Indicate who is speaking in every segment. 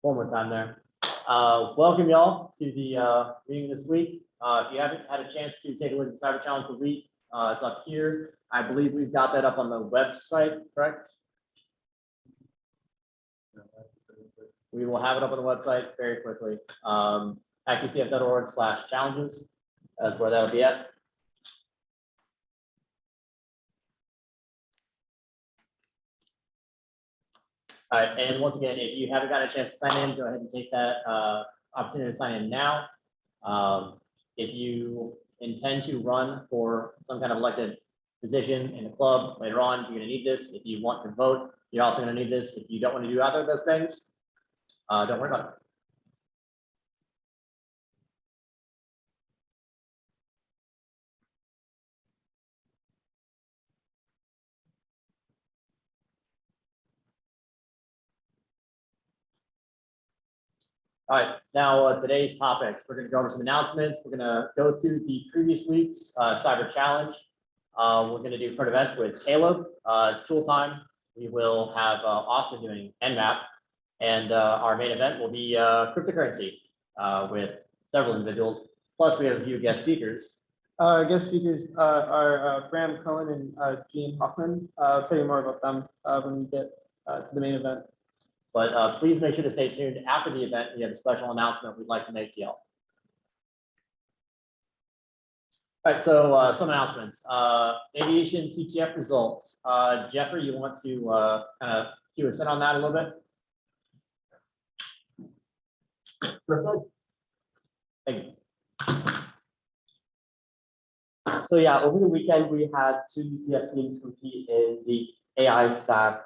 Speaker 1: one more time there. Welcome y'all to the meeting this week. If you haven't had a chance to take a look at the Cyber Challenge of the Week, it's up here. I believe we've got that up on the website, correct? We will have it up on the website very quickly. IQCF.org/challenges. That's where that'll be at. All right, and once again, if you haven't got a chance to sign in, go ahead and take that opportunity to sign in now. If you intend to run for some kind of elected position in the club later on, you're going to need this. If you want to vote, you're also going to need this. If you don't want to do either of those things, don't worry about it. All right, now today's topics. We're going to go over some announcements. We're going to go through the previous week's Cyber Challenge. We're going to do current events with Caleb, Tool Time. We will have Austin doing Nmap, and our main event will be cryptocurrency with several individuals. Plus, we have a few guest speakers.
Speaker 2: Guest speakers are Bram, Cohen, and Hoffman. I'll tell you more about them when we get to the main event.
Speaker 1: But please make sure to stay tuned after the event. We have a special announcement we'd like to make to y'all. All right, so some announcements. Aviation CTF results. Jeffrey, you want to kind of cue us in on that a little bit? Thank you.
Speaker 3: So yeah, over the weekend we had two UCF teams compete in the AI Stack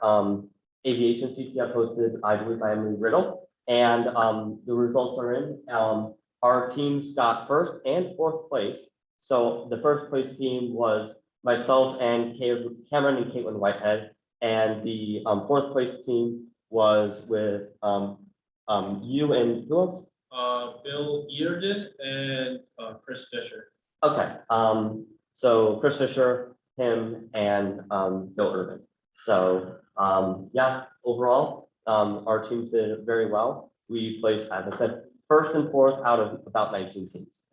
Speaker 3: Aviation CTF hosted, I believe, by Emily Riddle, and the results are in. Our teams got first and fourth place. So the first place team was myself and Cameron and Caitlin Whitehead, and the fourth place team was with you and who else?
Speaker 4: Bill Earden and Chris Fisher.
Speaker 3: Okay, so Chris Fisher, him, and Bill Irvin. So yeah, overall, our teams did very well. We placed, as I said, first and fourth out of about 19 teams.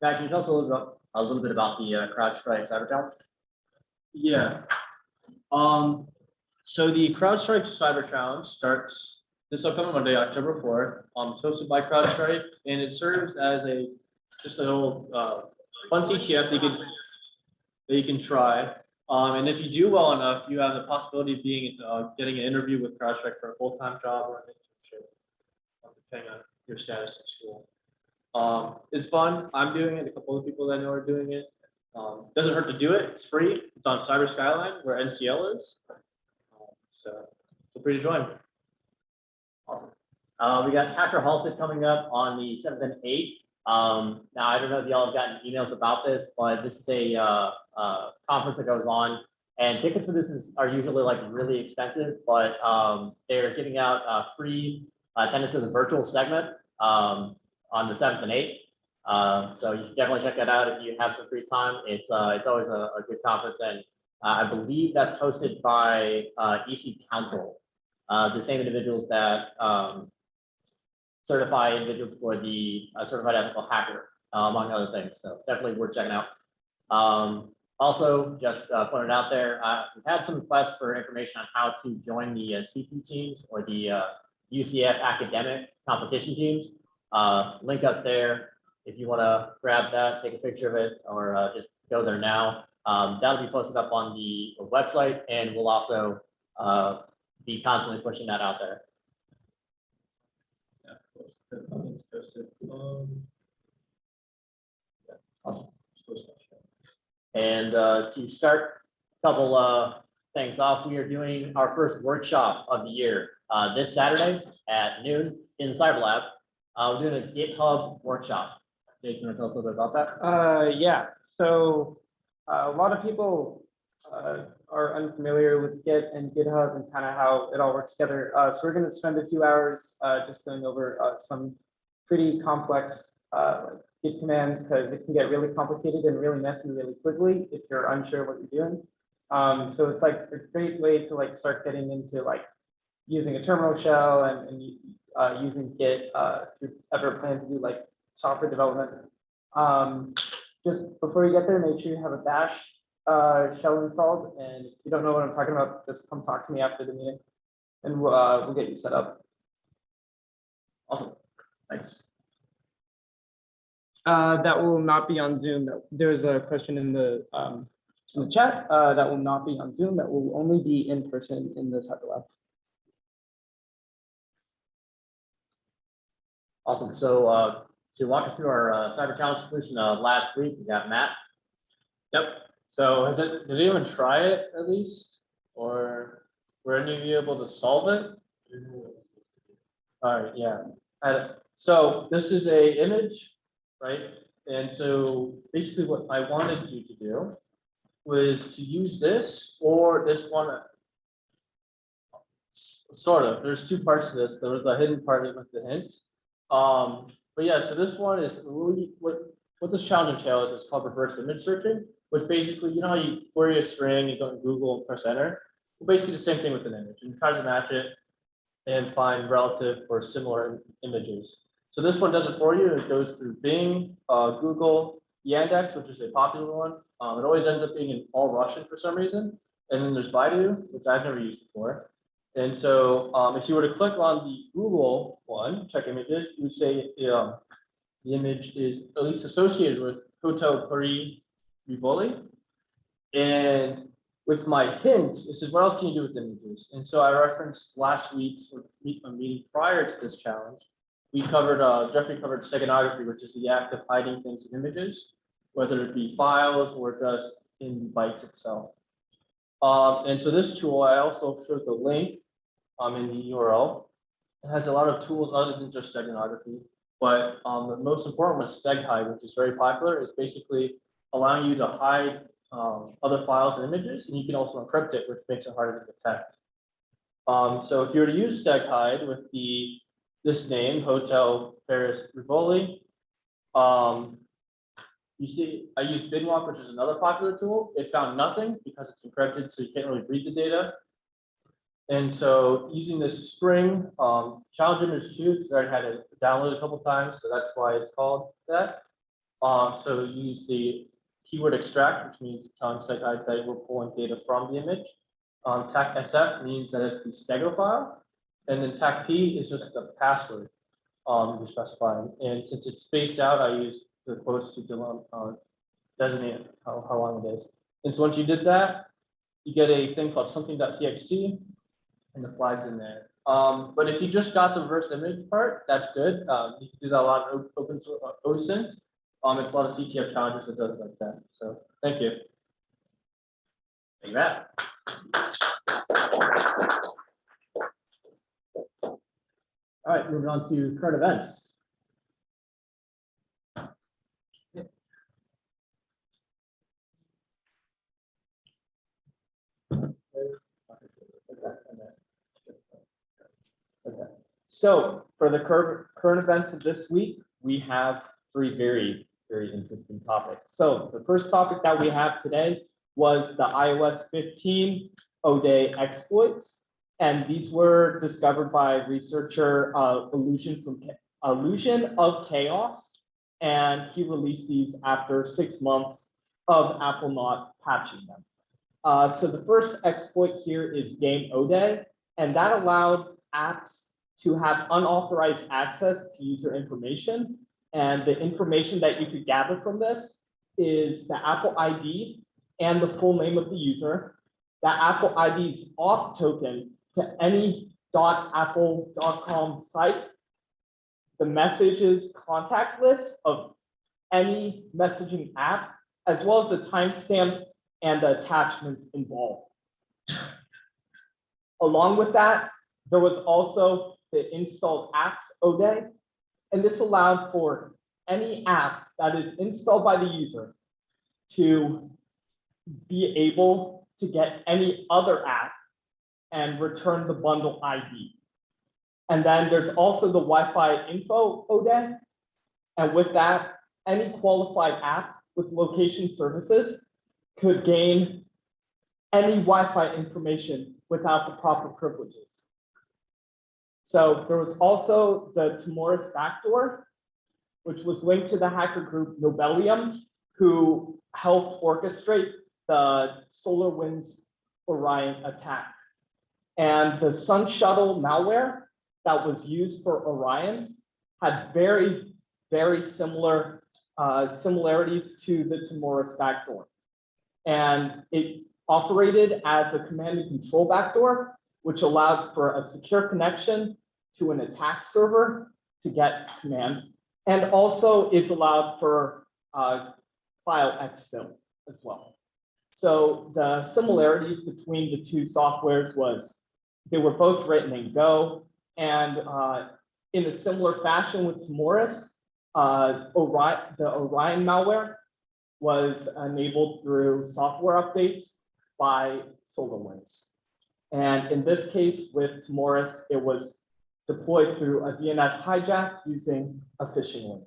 Speaker 1: Matt, can you tell us a little bit about the CrowdStrike Cyber Challenge?
Speaker 4: Yeah. So the CrowdStrike Cyber Challenge starts this upcoming Monday, October 4th. It's hosted by CrowdStrike, and it serves as just an old fun CTF that you can try. And if you do well enough, you have the possibility of getting an interview with CrowdStrike for a full-time job or an internship, depending on your status in school. It's fun. I'm doing it. A couple of people that I know are doing it. Doesn't hurt to do it. It's free. It's on Cyber Skyline, where NCL is. So feel free to join.
Speaker 1: Awesome. We got Hacker Halted coming up on the 7th and 8th. Now, I don't know if y'all have gotten emails about this, but this is a conference that goes on, and tickets for this are usually like really expensive, but they're giving out free attendance to the virtual segment on the 7th and 8th. So you should definitely check that out if you have some free time. It's always a good conference, and I believe that's hosted by EC Council, the same individuals that certify individuals for the certified ethical hacker, among other things. So definitely worth checking out. Also, just putting it out there, we've had some requests for information on how to join the CP teams or the UCF academic competition teams. Link up there if you want to grab that, take a picture of it, or just go there now. That'll be posted up on the website, and we'll also be constantly pushing that out there. Awesome. And to start a couple things off, we are doing our first workshop of the year this Saturday at noon in Cyber Lab. We're doing a GitHub workshop. Jake, you want to tell us a little bit about that?
Speaker 2: Yeah, so a lot of people are unfamiliar with Git and GitHub and kind of how it all works together. So we're going to spend a few hours just going over some pretty complex Git commands, because it can get really complicated and really messy really quickly if you're unsure what you're doing. So it's like a great way to like start getting into like using a terminal shell and using Git, if you ever plan to do like software development. Just before you get there, make sure you have a bash shell installed. And if you don't know what I'm talking about, just come talk to me after the meeting and we'll get you set up.
Speaker 1: Awesome. Thanks.
Speaker 2: That will not be on Zoom. There's a question in the chat that will not be on Zoom. That will only be in person in the Cyber Lab.
Speaker 1: Awesome. So to walk us through our cyber challenge solution last week, we got Matt.
Speaker 4: Yep. So did anyone try it at least? Or were any of you able to solve it? All right, yeah. So this is a image, right? And so basically what I wanted you to do was to use this or this one. Sort of, there's two parts to this. There was a hidden part with the hint. But yeah, so this one is really what this challenge entails is called reverse image searching, which basically, you know how you query a string, you go to Google and press enter. Well, basically the same thing with an image, and it tries to match it and find relative or similar images. So this one does it for you. It goes through Bing, Google, Yandex, which is a popular one. It always ends up being in all Russian for some reason. And then there's Baidu, which I've never used before. And so if you were to click on the Google one, check images, you would say the image is at least associated with Hotel Paris Rivoli. And with my hint, it says, what else can you do with images? And so I referenced last week's meeting prior to this challenge. Jeffrey covered steganography, which is the act of hiding things in images, whether it be files or just in bytes itself. And so this tool, I also showed the link in the URL. It has a lot of tools other than just steganography, but the most important was StegHide, which is very popular. It's basically allowing you to hide other files and images, and you can also encrypt it, which makes it harder to detect. So if you were to use StegHide with this name, Hotel Paris Rivoli, you see, I used Bidwalk, which is another popular tool. It found nothing because it's encrypted, so you can't really read the data. And so using this string challenge image queue, because I already had it downloaded a couple times, so that's why it's called that. So use the keyword extract, which means telling StegHide that we're pulling data from the image. TAC SF means that it's the stego file, and then TAC P is just the password you're specifying. And since it's spaced out, I use the quotes to designate how long it is. And so once you did that, you get a thing called something.txt, and the flag's in there. But if you just got the reverse image part, that's good. You can do that a lot in open source OSINT. It's a lot of CTF challenges that does it like that. So thank you.
Speaker 1: Thank you, Matt. All right, moving on to current events.
Speaker 2: Okay. So for the current events of this week, we have three very, very interesting topics. So the first topic that we have today was the iOS 15 O-Day exploits. And these were discovered by researcher Illusion of Chaos. And he released these after 6 months of Apple not patching them. So the first exploit here is Game O-Day, and that allowed apps to have unauthorized access to user information. And the information that you could gather from this is the Apple ID and the full name of the user, the Apple ID's auth token to any .apple.com site, the messages contact list of any messaging app, as well as the timestamps and the attachments involved. Along with that, there was also the installed apps O-Day, and this allowed for any app that is installed by the user to be able to get any other app and return the bundle ID. And then there's also the Wi-Fi info O-Day, and with that, any qualified app with location services could gain any Wi-Fi information without the proper privileges. So there was also the Timoris backdoor, which was linked to the hacker group Nobelium, who helped orchestrate the SolarWinds Orion attack. And the Sun Shuttle malware that was used for Orion had very, very similar similarities to the Timoris backdoor. And it operated as a command and control backdoor, which allowed for a secure connection to an attack server to get commands, and also is allowed for file exfil as well. So the similarities between the two softwares was they were both written in Go, and in a similar fashion with Timoris, the Orion malware was enabled through software updates by SolarWinds. And in this case with Timoris, it was deployed through a DNS hijack using a phishing link.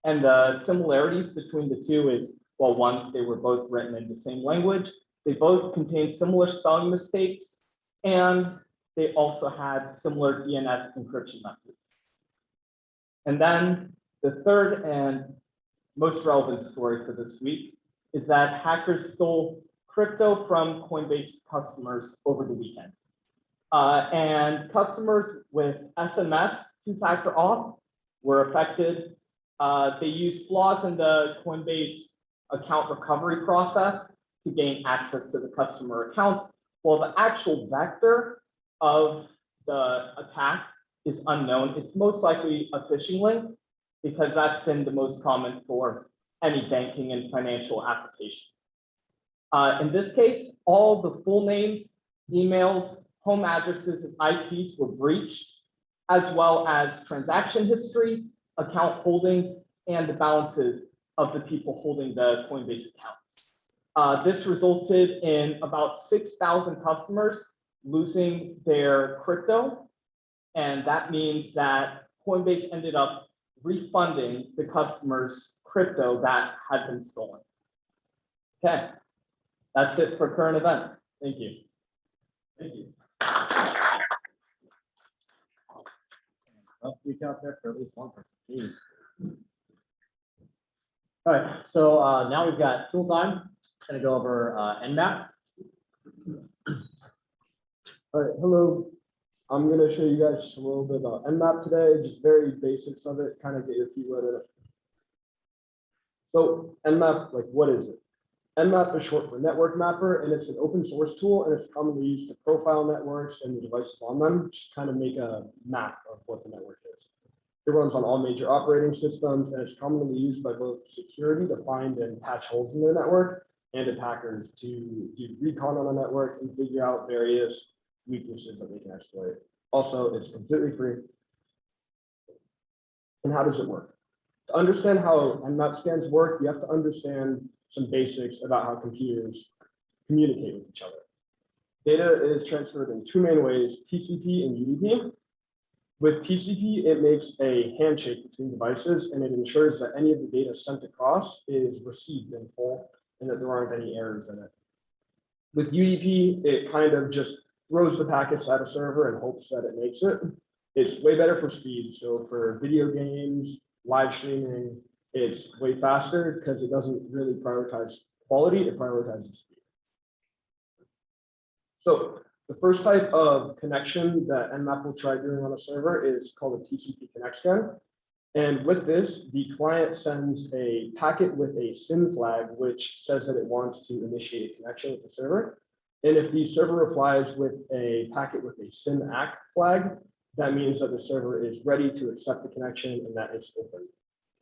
Speaker 2: And the similarities between the two is, well, one, they were both written in the same language. They both contained similar spelling mistakes, and they also had similar DNS encryption methods. And then the third and most relevant story for this week is that hackers stole crypto from Coinbase customers over the weekend. And customers with SMS two-factor auth were affected. They used flaws in the Coinbase account recovery process to gain access to the customer accounts, while the actual vector of the attack is unknown. It's most likely a phishing link, because that's been the most common for any banking and financial application. In this case, all the full names, emails, home addresses, and IPs were breached, as well as transaction history, account holdings, and the balances of the people holding the Coinbase accounts. This resulted in about 6,000 customers losing their crypto. And that means that Coinbase ended up refunding the customers' crypto that had been stolen. Okay, that's it for current events. Thank you.
Speaker 1: Thank you. Well, reach out there for at least one person, please. All right, so now we've got tool time. Gonna go over Nmap.
Speaker 5: All right, hello. I'm going to show you guys just a little bit about Nmap today, just very basics of it, kind of get your feet wet in it. So Nmap, like what is it? Nmap is short for network mapper, and it's an open source tool, and it's commonly used to profile networks and the devices on them, to kind of make a map of what the network is. It runs on all major operating systems, and it's commonly used by both security to find and patch holes in their network, and attackers to do recon on a network and figure out various weaknesses that they can exploit. Also, it's completely free. And how does it work? To understand how Nmap scans work, you have to understand some basics about how computers communicate with each other. Data is transferred in two main ways, TCP and UDP. With TCP, it makes a handshake between devices, and it ensures that any of the data sent across is received in full and that there aren't any errors in it. With UDP, it kind of just throws the packets at a server and hopes that it makes it. It's way better for speed. So for video games, live streaming, it's way faster because it doesn't really prioritize quality, it prioritizes speed. So the first type of connection that Nmap will try doing on a server is called a TCP connect scan. And with this, the client sends a packet with a SYN flag, which says that it wants to initiate a connection with the server. And if the server replies with a packet with a SYN ACK flag, that means that the server is ready to accept the connection and that it's open.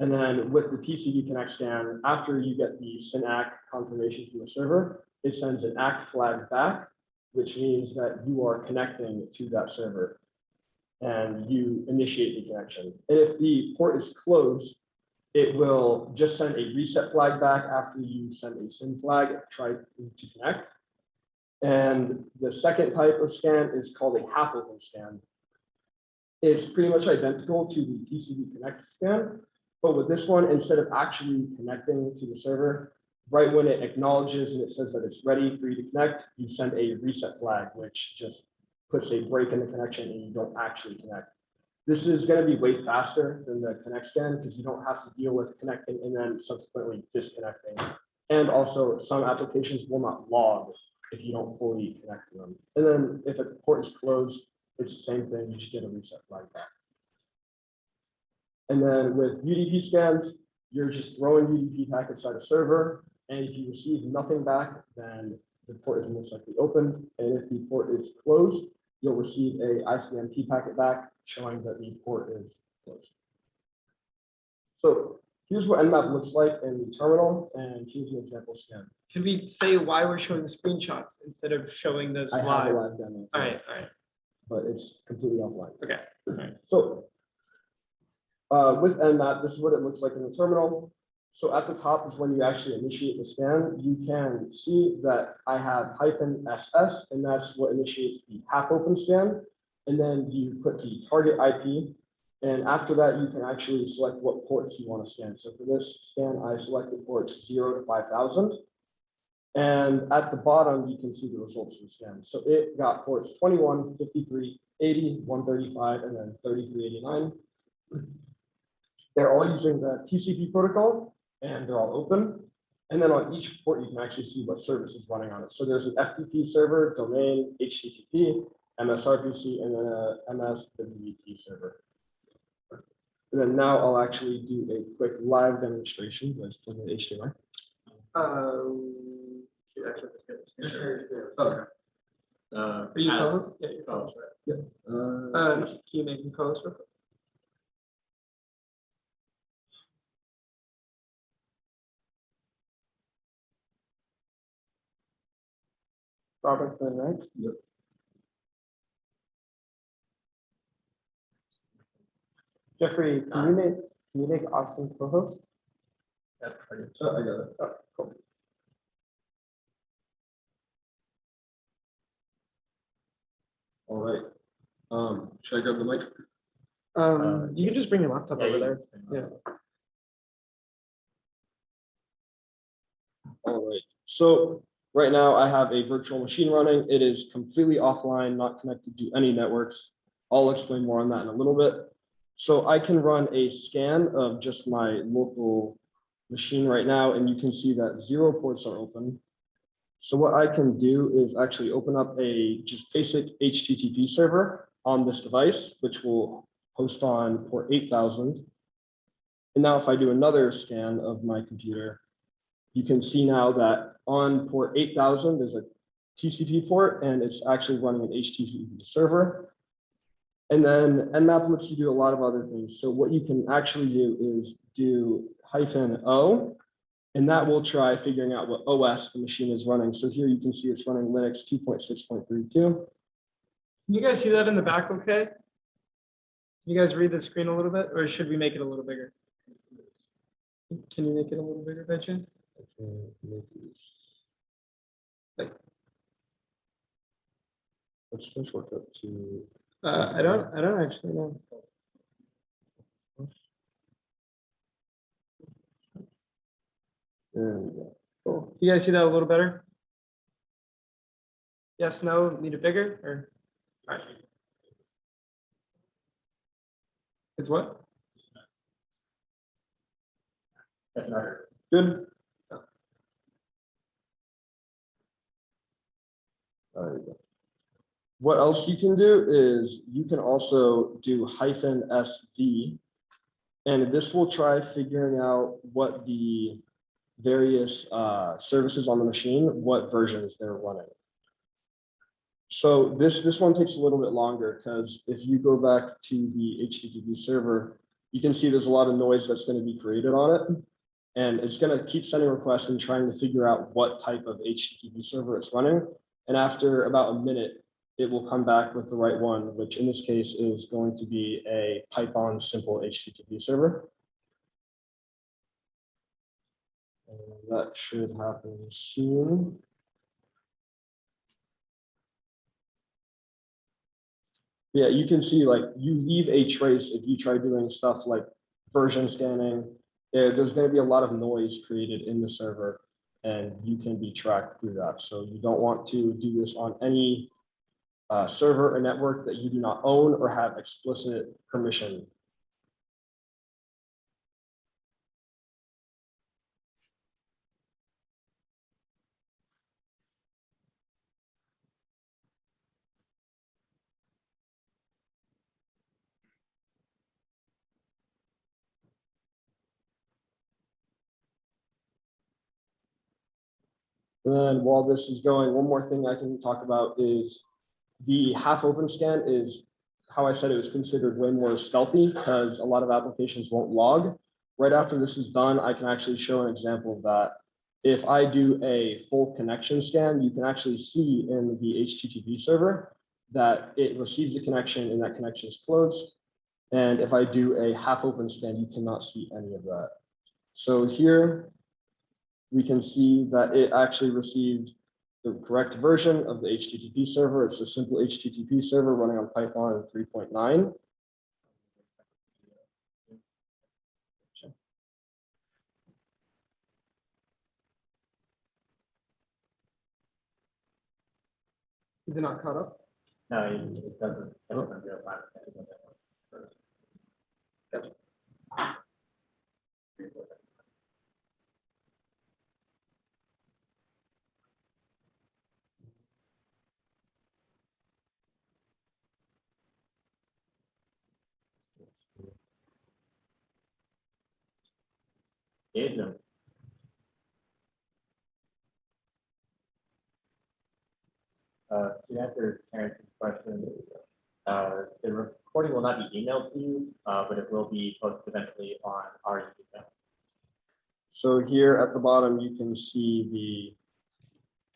Speaker 5: And then with the TCP connect scan, after you get the SYN ACK confirmation from the server, it sends an ACK flag back, which means that you are connecting to that server and you initiate the connection. And if the port is closed, it will just send a reset flag back after you send a SYN flag, try to connect. And the second type of scan is called a half open scan. It's pretty much identical to the TCP connect scan, but with this one, instead of actually connecting to the server, right when it acknowledges and it says that it's ready for you to connect, you send a reset flag, which just puts a break in the connection and you don't actually connect. This is going to be way faster than the connect scan because you don't have to deal with connecting and then subsequently disconnecting. And also some applications will not log if you don't fully connect to them. And then if a port is closed, it's the same thing, you should get a reset flag back. And then with UDP scans, you're just throwing UDP packets at a server. And if you receive nothing back, then the port is most likely open. And if the port is closed, you'll receive a ICMP packet back showing that the port is closed. So here's what Nmap looks like in the terminal, and here's an example scan.
Speaker 2: Can we say why we're showing the screenshots instead of showing this
Speaker 5: I have a
Speaker 2: live?
Speaker 5: live demo.
Speaker 2: All right.
Speaker 5: But it's completely offline.
Speaker 2: Okay.
Speaker 5: So with Nmap, this is what it looks like in the terminal. So at the top is when you actually initiate the scan. You can see that I have -SS, and that's what initiates the half open scan. And then you put the target IP. And after that, you can actually select what ports you want to scan. So for this scan, I selected ports 0 to 5000. And at the bottom, you can see the results of the scan. So it got ports 21, 53, 80, 135, and then 3389. They're all using the TCP protocol, and they're all open. And then on each port, you can actually see what service is running on it. So there's an FTP server, domain, HTTP, MSRPC, and then a MSWT server. And then now I'll actually do a quick live demonstration. Let's play the HDMI.
Speaker 2: Are you co-host? Yeah, you're co-host, right? Can you make me co-host real quick? Robertson, right?
Speaker 5: Yep.
Speaker 2: Jeffrey, can you make Austin co-host?
Speaker 5: I got it.
Speaker 2: Oh, cool.
Speaker 5: All right. Should I grab the mic?
Speaker 2: You can just bring your laptop over there. Yeah.
Speaker 5: All right. So right now I have a virtual machine running. It is completely offline, not connected to any networks. I'll explain more on that in a little bit. So I can run a scan of just my local machine right now, and you can see that 0 ports are open. So what I can do is actually open up a just basic HTTP server on this device, which will host on port 8000. And now if I do another scan of my computer, you can see now that on port 8000, there's a TCP port, and it's actually running an HTTP server. And then Nmap lets you do a lot of other things. So what you can actually do is do -O, and that will try figuring out what OS the machine is running. So here you can see it's running Linux 2.6.32.
Speaker 2: Can you guys see that in the back okay? Can you guys read the screen a little bit, or should we make it a little bigger? Can you make it a little bigger by chance? Like,
Speaker 5: Let's switch shortcut to.
Speaker 2: I don't actually know.
Speaker 5: There we go.
Speaker 2: Cool. You guys see that a little better? Yes, no, need it bigger, or? All right. It's what?
Speaker 5: Good. There you go. What else you can do is you can also do -SV, and this will try figuring out what the various services on the machine, what versions they're running. So this one takes a little bit longer because if you go back to the HTTP server, you can see there's a lot of noise that's going to be created on it. And it's going to keep sending requests and trying to figure out what type of HTTP server it's running. And after about a minute, it will come back with the right one, which in this case is going to be a Python simple HTTP server. And that should happen soon. Yeah, you can see like you leave a trace if you try doing stuff like version scanning. There's going to be a lot of noise created in the server. and you can be tracked through that. So you don't want to do this on any server or network that you do not own or have explicit permission. And then while this is going, one more thing I can talk about is the half open scan is how I said it was considered way more stealthy because a lot of applications won't log. Right after this is done, I can actually show an example of that. If I do a full connection scan, you can actually see in the HTTP server that it receives a connection and that connection is closed. And if I do a half open scan, you cannot see any of that. So here we can see that it actually received the correct version of the HTTP server. It's a simple HTTP server running on Python 3.9.
Speaker 2: Is it not caught up?
Speaker 1: No, it doesn't. It doesn't real time. Jason. To answer Terrence's question, the recording will not be emailed to you, but it will be posted eventually on our YouTube channel.
Speaker 5: So here at the bottom, you can see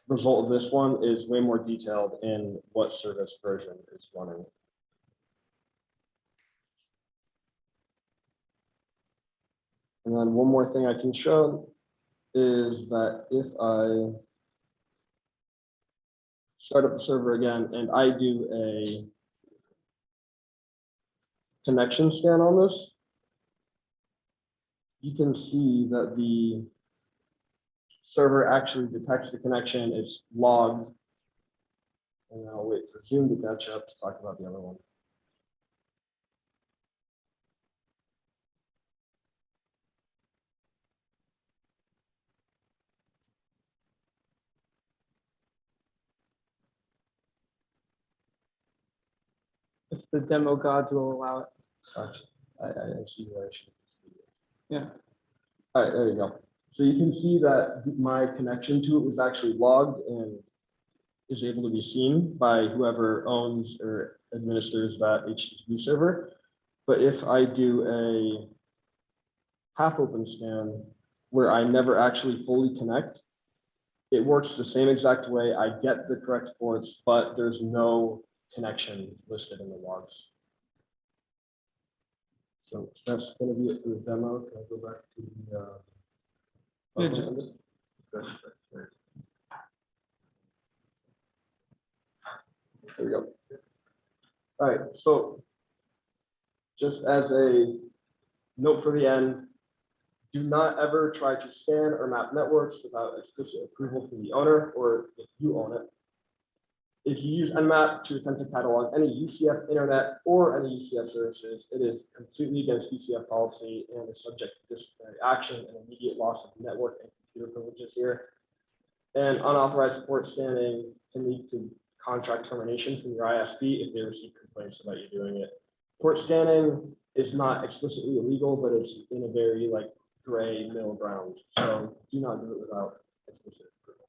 Speaker 5: the result of this one is way more detailed in what service version is running. And then one more thing I can show is that if I start up the server again and I do a connection scan on this, you can see that the server actually detects the connection, it's logged. And I'll wait for Zoom to catch up to talk about the other one.
Speaker 2: If the demo gods will allow it.
Speaker 5: Actually, I see where I should.
Speaker 2: Yeah.
Speaker 5: All right, there you go. So you can see that my connection to it was actually logged and is able to be seen by whoever owns or administers that HTTP server. But if I do a half open scan where I never actually fully connect, it works the same exact way. I get the correct ports, but there's no connection listed in the logs. So that's going to be it for the demo. Can I go back to the
Speaker 2: Yeah, just-
Speaker 5: there we go. All right, so just as a note for the end, do not ever try to scan or map networks without explicit approval from the owner or if you own it. If you use Nmap to attempt to catalog any UCF internet or any UCF services, it is completely against UCF policy and is subject to disciplinary action and immediate loss of network and computer privileges here. And unauthorized port scanning can lead to contract termination from your ISP if they receive complaints about you doing it. Port scanning is not explicitly illegal, but it's in a very like gray middle ground. So do not do it without explicit approval.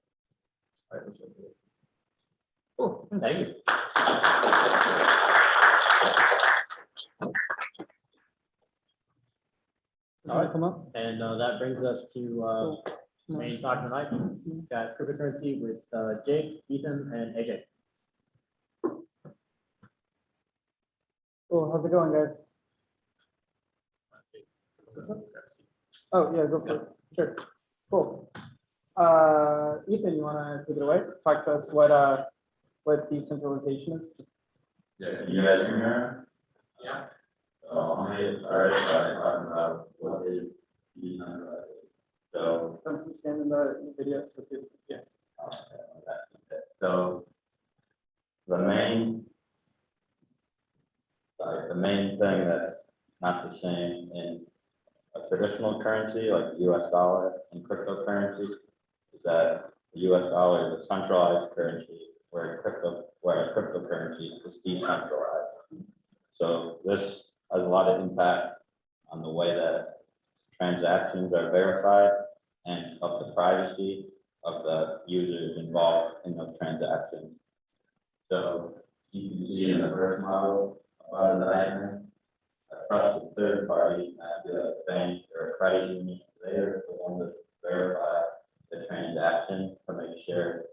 Speaker 5: All right, let's look at it.
Speaker 1: Cool, thank you.
Speaker 2: All right, come up.
Speaker 1: And that brings us to main talk tonight. We've got cryptocurrency with Jake, Ethan, and AJ.
Speaker 2: Cool, how's it going, guys? Oh, yeah, go for it. Sure. Cool. Ethan, you wanna take it away? Talk to us what decentralization is? Just
Speaker 6: Yeah, can you guys hear me? Yeah. So I'm gonna get started by talking about what is decentralized. So,
Speaker 2: Don't stand in the video, so people, yeah.
Speaker 6: so the main, the main thing that's not the same in a traditional currency like the US dollar and cryptocurrency is that the US dollar is a centralized currency where a cryptocurrency is decentralized. So this has a lot of impact on the way that transactions are verified and of the privacy of the users involved in those transactions. So you can see in the first model about the diagram, a trusted third party, be like a bank or a credit union, they are the ones that verify the transaction to make sure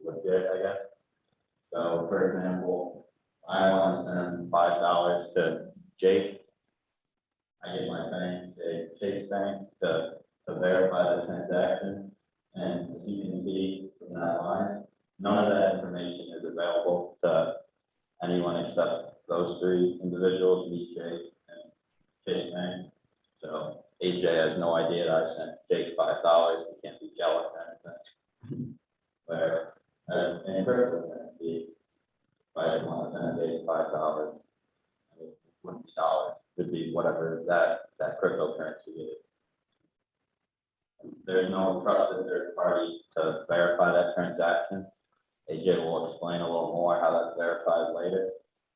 Speaker 6: legit, I guess. So for example, I want to send $5 to Jake. I get my bank, Jake's bank, to verify the transaction. And as you can see from that line, none of that information is available to anyone except those three individuals, me, Jake, and Jake's bank. So AJ has no idea that I sent Jake $5. He can't be jealous or anything. Where in cryptocurrency, if I just want to send Jake $5, it wouldn't be dollars, it would be whatever that cryptocurrency is. There's no trusted third party to verify that transaction. AJ will explain a little more how that's verified later.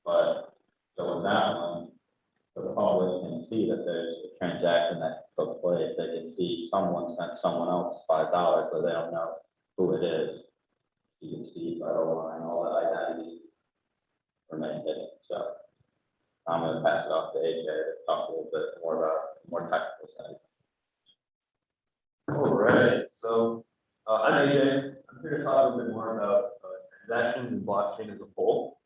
Speaker 6: But so with that one, the public can see that there's a transaction that took place. They can see someone sent someone else $5, but they don't know who it is. You can see by the line, all the identities remain hidden. So I'm going to pass it off to AJ to talk a little bit more about more technical side.
Speaker 7: All right, so I'm AJ. I'm here to talk a little bit more about transactions and blockchain as a whole.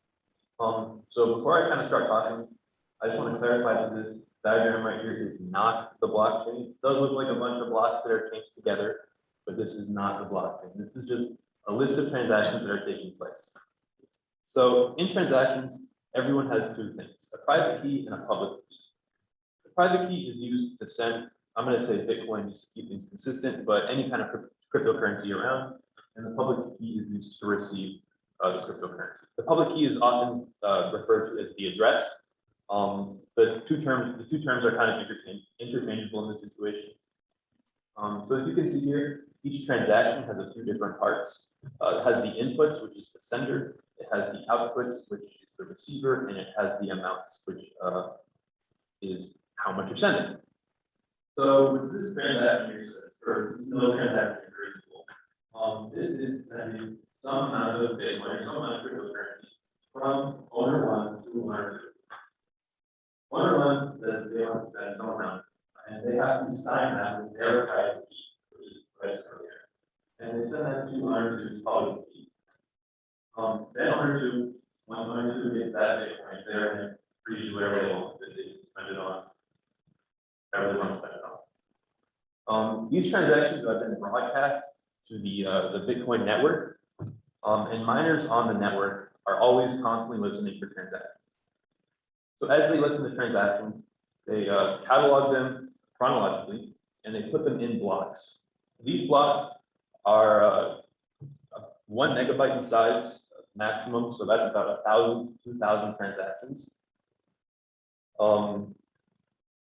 Speaker 7: So before I kind of start talking, I just want to clarify that this diagram right here is not the blockchain. It does look like a bunch of blocks that are changed together, but this is not the blockchain. This is just a list of transactions that are taking place. So in transactions, everyone has two things, a private key and a public key. The private key is used to send, I'm going to say Bitcoin just to keep things consistent, but any kind of cryptocurrency around, and the public key is used to receive the cryptocurrency. The public key is often referred to as the address. The two terms are kind of interchangeable in this situation. So as you can see here, each transaction has a few different parts. It has the inputs, which is the sender. It has the outputs, which is the receiver, and it has the amounts, which is how much you're sending. So with this transaction here, or no transaction variable, this is sending some amount of Bitcoin, some amount of cryptocurrency from owner one to owner two. Owner one says they want to send some amount, and they have to sign that with their private key, which is priced earlier. And they send that to owner two's public key. Then owner two, once owner two gets that Bitcoin, they're free to do whatever they want, that they can spend it on, whatever they want to spend it on. These transactions have been broadcast to the Bitcoin network, and miners on the network are always constantly listening for transactions. So as they listen to transactions, they catalog them chronologically, and they put them in blocks. These blocks are 1 megabyte in size maximum, so that's about 1,000 to 2,000 transactions.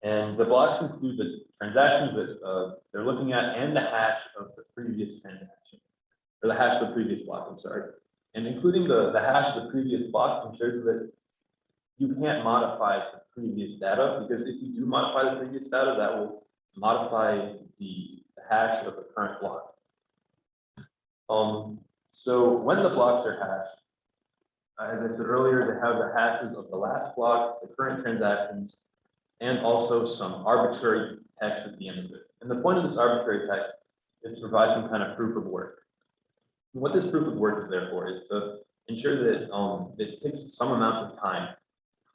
Speaker 7: And the blocks include the transactions that they're looking at and the hash of the previous transaction, or the hash of the previous block, I'm sorry. And including the hash of the previous block ensures that you can't modify the previous data, because if you do modify the previous data, that will modify the hash of the current block. So when the blocks are hashed, as I said earlier, they have the hashes of the last block, the current transactions, and also some arbitrary text at the end of it. And the point of this arbitrary text is to provide some kind of proof of work. And what this proof of work is there for is to ensure that it takes some amount of time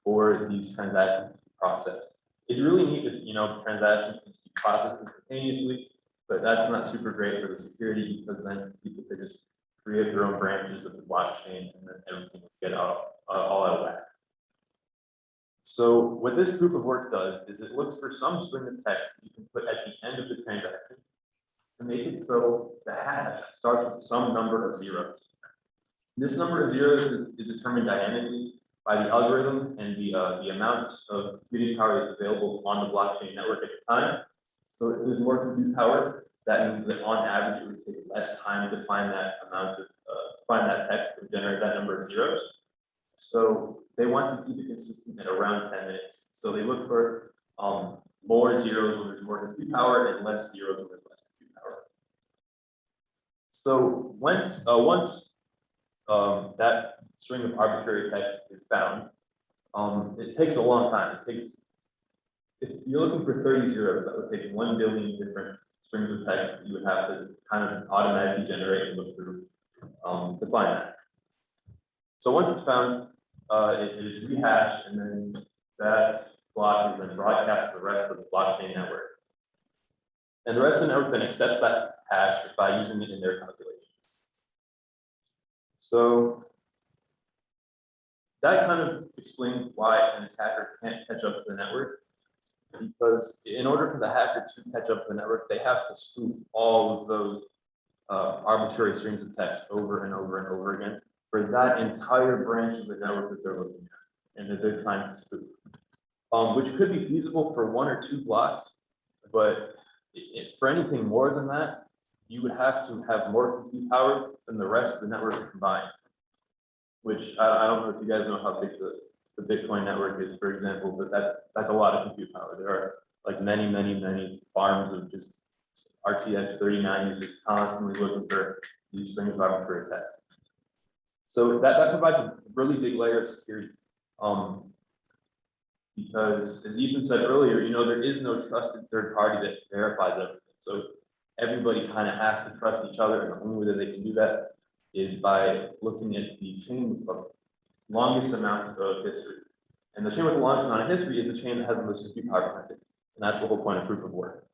Speaker 7: for these transactions to be processed. It's really neat if transactions can be processed instantaneously, but that's not super great for the security, because then people could just create their own branches of the blockchain and then everything will get all out of whack. So what this proof of work does is it looks for some string of text you can put at the end of the transaction to make it so the hash starts with some number of zeros. This number of zeros is determined dynamically by the algorithm and the amount of computing power that's available on the blockchain network at the time. So if there's more compute power, that means that on average it would take less time to find that amount of find that text and generate that number of zeros. So they want to keep it consistent at around 10 minutes. So they look for more zeros when there's more compute power and less zeros when there's less compute power. So once that string of arbitrary text is found, it takes a long time. It takes, if you're looking for 30 zeros, that would take 1 billion different strings of text that you would have to kind of automatically generate and look through to find that. So once it's found, it is rehashed, and then that block is then broadcast to the rest of the blockchain network. And the rest of the network then accepts that hash by using it in their calculations. So that kind of explains why an attacker can't catch up to the network, because in order for the hacker to catch up to the network, they have to spoof all of those arbitrary strings of text over and over and over again for that entire branch of the network that they're looking at and that they're trying to spoof, which could be feasible for 1 or 2 blocks, but for anything more than that, you would have to have more compute power than the rest of the network combined, which I don't know if you guys know how big the Bitcoin network is, for example, but that's a lot of compute power. There are like many farms of just RTX 3090s just constantly looking for these strings of arbitrary text. So that provides a really big layer of security. Because as Ethan said earlier, there is no trusted third party that verifies everything. So everybody kind of has to trust each other, and the only way that they can do that is by looking at the chain of longest amount of history. And the chain with the longest amount of history is the chain that has the most compute power behind it. And that's the whole point of proof of work.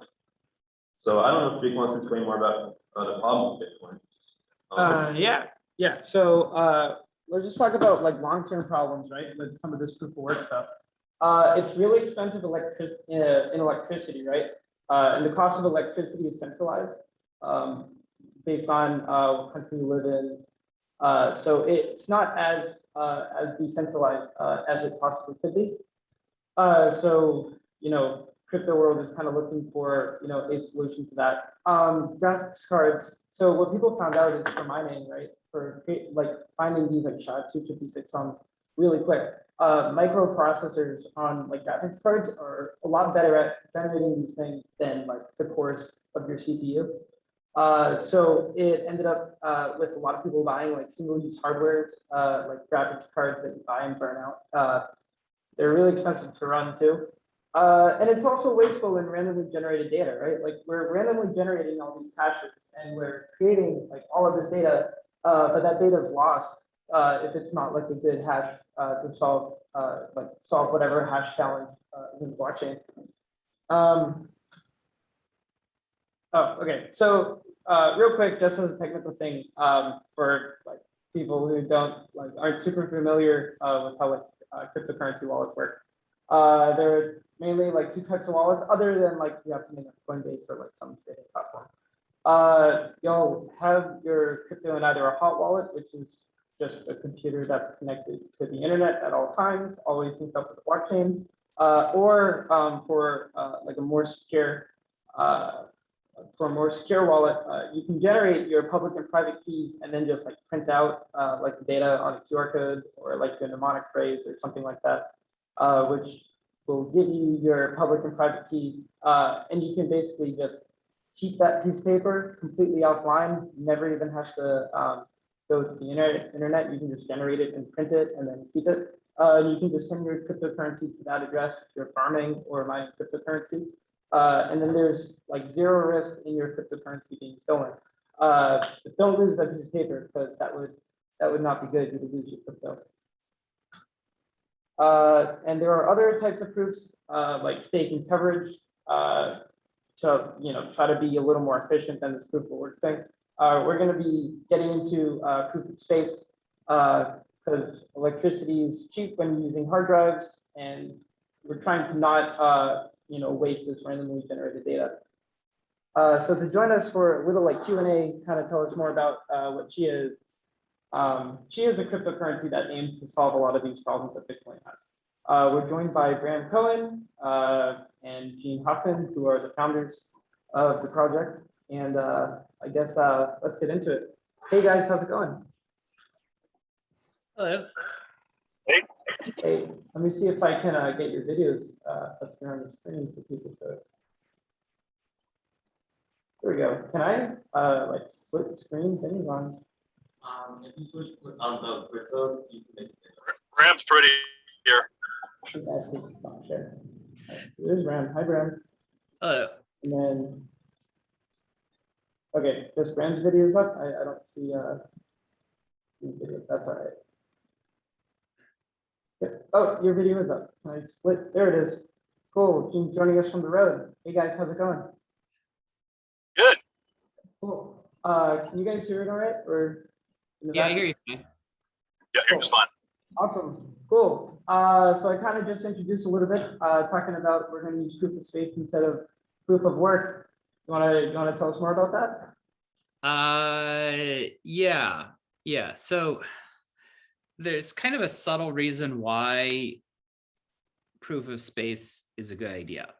Speaker 7: So I don't know if Jake wants to explain more about the problem with Bitcoin.
Speaker 2: Yeah. So let's just talk about like long-term problems, right? With some of this proof of work stuff. It's really expensive in electricity, right? And the cost of electricity is centralized based on what country you live in. So it's not as decentralized as it possibly could be. So crypto world is kind of looking for a solution to that. Graphics cards. So what people found out is for mining, right? For finding these like SHA-256 sums really quick. Microprocessors on like graphics cards are a lot better at generating these things than like the cores of your CPU. So it ended up with a lot of people buying like single-use hardware, like graphics cards that you buy and burn out. They're really expensive to run too. And it's also wasteful in randomly generated data, right? Like we're randomly generating all these hashes and we're creating like all of this data, but that data is lost if it's not like a good hash to solve whatever hash challenge in the blockchain. Okay. So real quick, just as a technical thing, for like people who aren't super familiar with how cryptocurrency wallets work. There are mainly like 2 types of wallets, other than like you have to make a Coinbase or like some trading platform. You'll have your crypto in either a hot wallet, which is just a computer that's connected to the internet at all times, always synced up with the blockchain, or for like a more secure wallet, you can generate your public and private keys and then just like print out like the data on a QR code or like a mnemonic phrase or something like that, which will give you your public and private key. And you can basically just keep that piece of paper completely offline, never even have to go to the internet. You can just generate it and print it and then keep it. You can just send your cryptocurrency to that address if you're farming or mining cryptocurrency. And then there's like 0 risk in your cryptocurrency being stolen. But don't lose that piece of paper because that would not be good. You would lose your crypto. And there are other types of proofs like staking coverage to try to be a little more efficient than this proof of work thing. We're going to be getting into proof of space because electricity is cheap when using hard drives, and we're trying to not, waste this randomly generated data. So to join us for a little like Q&A, kind of tell us more about what Chia is. Chia is a cryptocurrency that aims to solve a lot of these problems that Bitcoin has. We're joined by Bram Cohen and Hoffman, who are the founders of the project. And I guess let's get into it. Hey guys, how's it going?
Speaker 4: Hello.
Speaker 2: Hey, let me see if I can get your videos up here on the screen for people to. There we go. Can I like split screen things on?
Speaker 3: If you switch on the crypto, you can make it.
Speaker 8: Bram's pretty here.
Speaker 2: I think I think it's not share. All right, so there's Bram. Hi, Bram.
Speaker 4: Hello.
Speaker 2: And then, okay, this Bram's video is up. I don't see these videos. That's all right. Yep. Oh, your video is up. Can I split? There it is. Cool. Gene joining us from the road. Hey guys, how's it going?
Speaker 8: Good.
Speaker 2: Cool. Can you guys hear it all right? Or in the
Speaker 4: Yeah, I
Speaker 2: back?
Speaker 4: hear you. Fine.
Speaker 8: Yeah, it was fun.
Speaker 2: Awesome. Cool. So I kind of just introduced a little bit, talking about we're going to use proof of space instead of proof of work. You want to tell us more about that?
Speaker 9: Yeah. So there's kind of a subtle reason why proof of space is a good idea.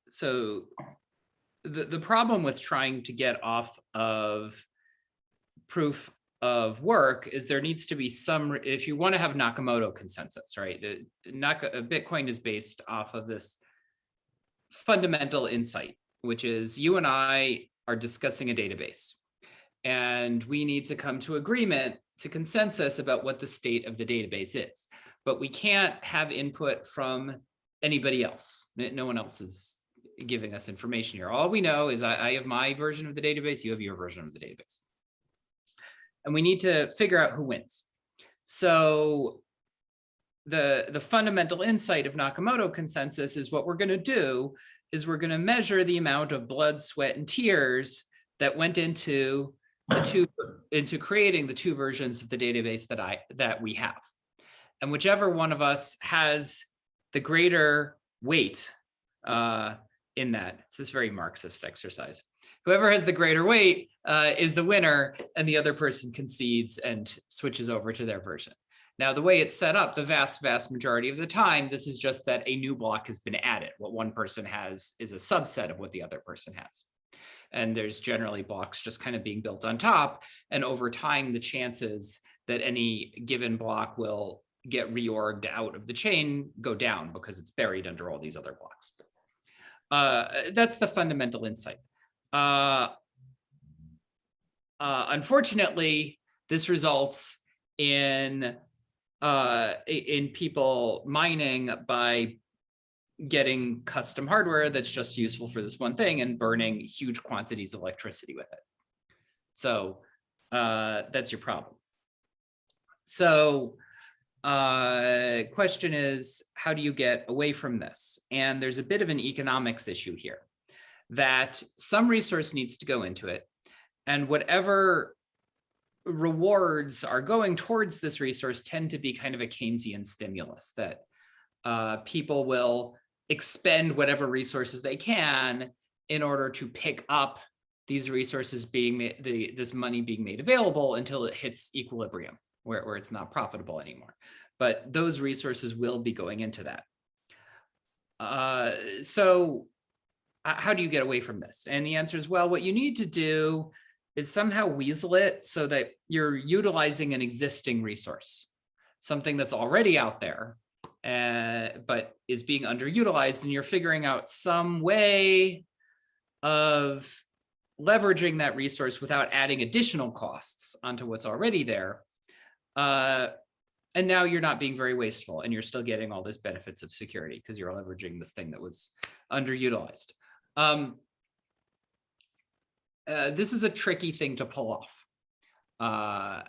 Speaker 9: So the problem with trying to get off of proof of work is there needs to be some, if you want to have Nakamoto consensus, right? Bitcoin is based off of this fundamental insight, which is you and I are discussing a database, and we need to come to agreement, to consensus about what the state of the database is. But we can't have input from anybody else. No one else is giving us information here. All we know is I have my version of the database, you have your version of the database. And we need to figure out who wins. So the fundamental insight of Nakamoto consensus is what we're going to do is we're going to measure the amount of blood, sweat, and tears that went into creating the two versions of the database that we have. And whichever one of us has the greater weight in that, it's this very Marxist exercise. Whoever has the greater weight is the winner, and the other person concedes and switches over to their version. Now, the way it's set up, the vast majority of the time, this is just that a new block has been added. What one person has is a subset of what the other person has. And there's generally blocks just kind of being built on top. And over time, the chances that any given block will get reorged out of the chain go down because it's buried under all these other blocks. That's the fundamental insight. Unfortunately, this results in people mining by getting custom hardware that's just useful for this one thing and burning huge quantities of electricity with it. So that's your problem. So question is, how do you get away from this? And there's a bit of an economics issue here, that some resource needs to go into it, and whatever rewards are going towards this resource tend to be kind of a Keynesian stimulus, that people will expend whatever resources they can in order to pick up these resources being made, this money being made available until it hits equilibrium, where it's not profitable anymore. But those resources will be going into that. So how do you get away from this? And the answer is, well, what you need to do is somehow weasel it so that you're utilizing an existing resource, something that's already out there, but is being underutilized, and you're figuring out some way of leveraging that resource without adding additional costs onto what's already there. And now you're not being very wasteful, and you're still getting all these benefits of security because you're leveraging this thing that was underutilized. This is a tricky thing to pull off on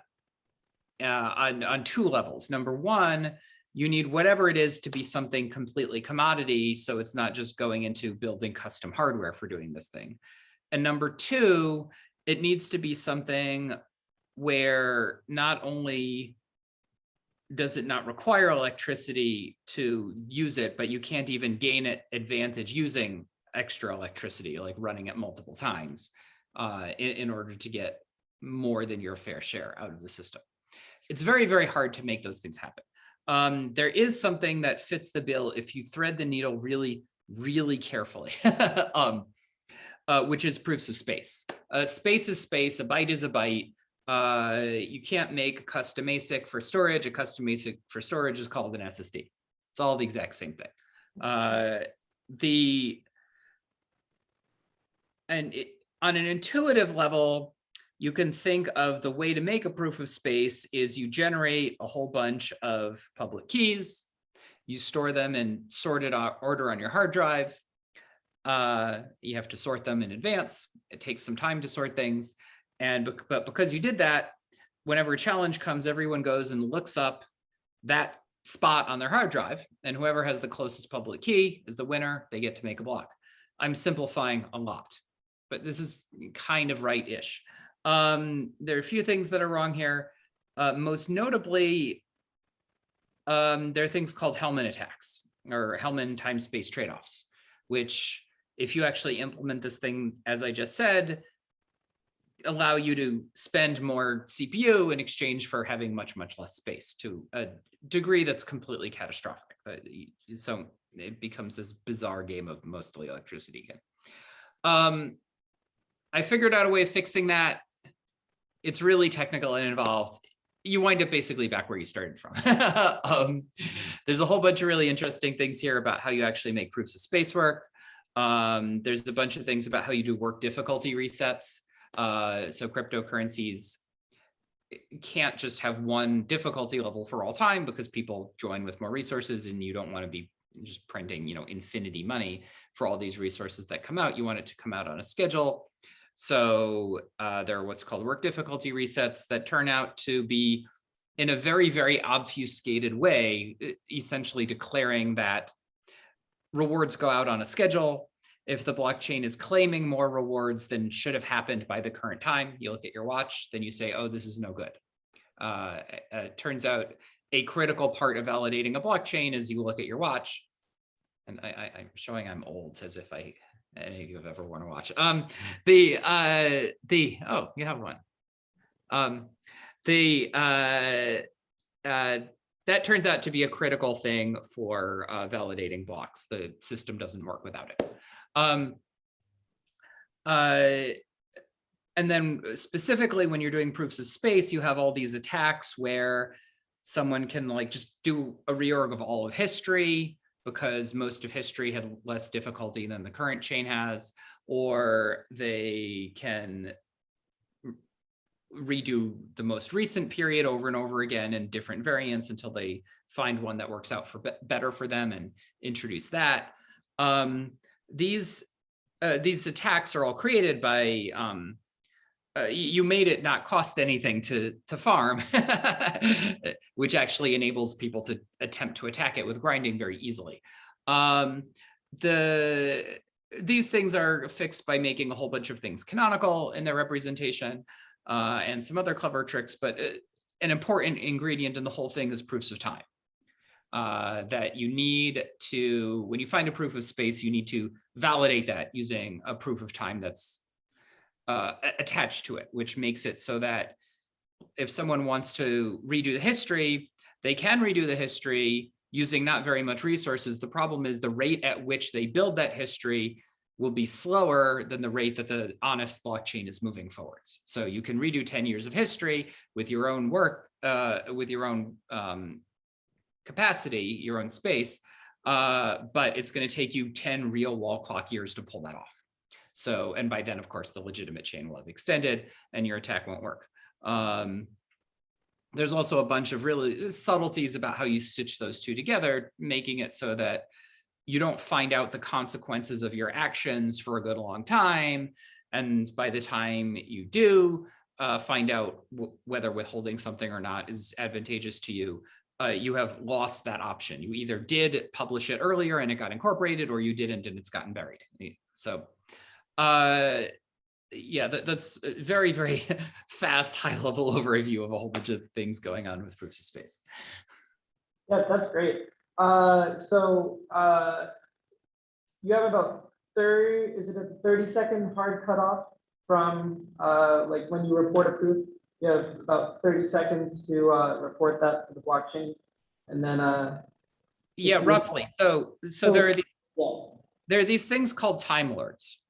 Speaker 9: two levels. Number one, you need whatever it is to be something completely commodity, so it's not just going into building custom hardware for doing this thing. And number two, it needs to be something where not only does it not require electricity to use it, but you can't even gain it advantage using extra electricity, like running it multiple times in order to get more than your fair share out of the system. It's very, very hard to make those things happen. There is something that fits the bill if you thread the needle really, really carefully, which is proofs of space. Space is space, a byte is a byte. You can't make a custom ASIC for storage. A custom ASIC for storage is called an SSD. It's all the exact same thing. On an intuitive level, you can think of the way to make a proof of space is you generate a whole bunch of public keys, you store them in sorted order on your hard drive. You have to sort them in advance. It takes some time to sort things. But because you did that, whenever a challenge comes, everyone goes and looks up that spot on their hard drive, and whoever has the closest public key is the winner. They get to make a block. I'm simplifying a lot, but this is kind of right-ish. There are a few things that are wrong here. Most notably, there are things called Hellman attacks or Hellman time-space trade-offs, which if you actually implement this thing, as I just said, allow you to spend more CPU in exchange for having much, much less space to a degree that's completely catastrophic. So it becomes this bizarre game of mostly electricity again. I figured out a way of fixing that. It's really technical and involved. You wind up basically back where you started from. There's a whole bunch of really interesting things here about how you actually make proofs of space work. There's a bunch of things about how you do work difficulty resets. So cryptocurrencies can't just have one difficulty level for all time because people join with more resources, and you don't want to be just printing, infinity money for all these resources that come out. You want it to come out on a schedule. So there are what's called work difficulty resets that turn out to be, in a very, very obfuscated way, essentially declaring that rewards go out on a schedule. If the blockchain is claiming more rewards than should have happened by the current time, you look at your watch, then you say, oh, this is no good. It turns out a critical part of validating a blockchain is you look at your watch. And I'm showing I'm old, as if any of you have ever worn a watch. Oh, you have one. That turns out to be a critical thing for validating blocks. The system doesn't work without it. And then specifically when you're doing proofs of space, you have all these attacks where someone can just do a reorg of all of history because most of history had less difficulty than the current chain has, or they can redo the most recent period over and over again in different variants until they find one that works out better for them and introduce that. These attacks are all created by you made it not cost anything to farm, which actually enables people to attempt to attack it with grinding very easily. These things are fixed by making a whole bunch of things canonical in their representation and some other clever tricks, but an important ingredient in the whole thing is proofs of time. That you need to, when you find a proof of space, you need to validate that using a proof of time that's attached to it, which makes it so that if someone wants to redo the history, they can redo the history using not very much resources. The problem is the rate at which they build that history will be slower than the rate that the honest blockchain is moving forwards. So you can redo 10 years of history with your own work, with your own capacity, your own space, but it's going to take you 10 real wall clock years to pull that off. So, and by then, of course, the legitimate chain will have extended and your attack won't work. There's also a bunch of really subtleties about how you stitch those two together, making it so that you don't find out the consequences of your actions for a good long time. And by the time you do find out whether withholding something or not is advantageous to you, you have lost that option. You either did publish it earlier and it got incorporated, or you didn't and it's gotten buried. So yeah, that's a very, very fast, high level overview of a whole bunch of things going on with proofs of space.
Speaker 2: Yeah, that's great. You have about 30, is it a 30-second hard cutoff from like when you report a proof? You have about 30 seconds to report that to the blockchain, and then
Speaker 9: Yeah, roughly. So there are
Speaker 2: yeah.
Speaker 9: there are these things called time lords.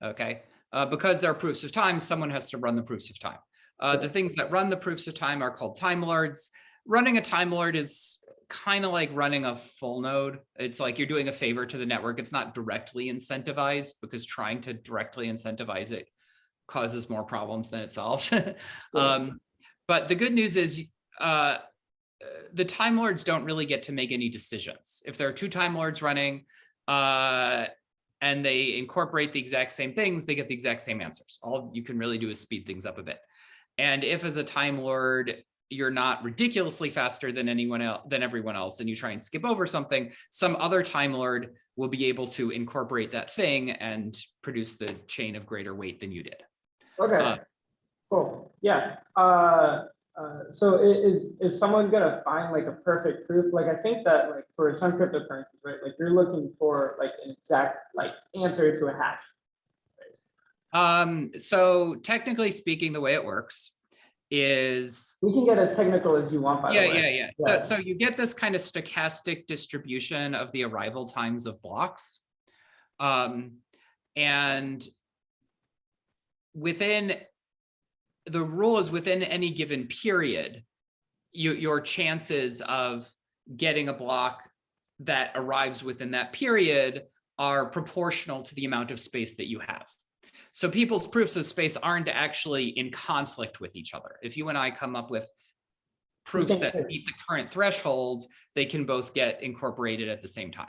Speaker 9: Okay, because they're proofs of time, someone has to run the proofs of time. The things that run the proofs of time are called time lords. Running a time lord is kind of like running a full node. It's like you're doing a favor to the network. It's not directly incentivized, because trying to directly incentivize it causes more problems than it solves. But the good news is the time lords don't really get to make any decisions. If there are two time lords running and they incorporate the exact same things, they get the exact same answers. All you can really do is speed things up a bit. And if as a time lord, you're not ridiculously faster than everyone else, and you try and skip over something, some other time lord will be able to incorporate that thing and produce the chain of greater weight than you did.
Speaker 2: Okay. Cool. Yeah. So is someone gonna find like a perfect proof? Like I think that like for some cryptocurrencies, right? Like you're looking for like an exact like answer to a hash.
Speaker 9: So technically speaking, the way it works is
Speaker 2: We can get as technical as you want, by the way.
Speaker 9: yeah. So you get this kind of stochastic distribution of the arrival times of blocks. And within the rule is within any given period, your chances of getting a block that arrives within that period are proportional to the amount of space that you have. So people's proofs of space aren't actually in conflict with each other. If you and I come up with proofs that meet the current threshold, they can both get incorporated at the same time.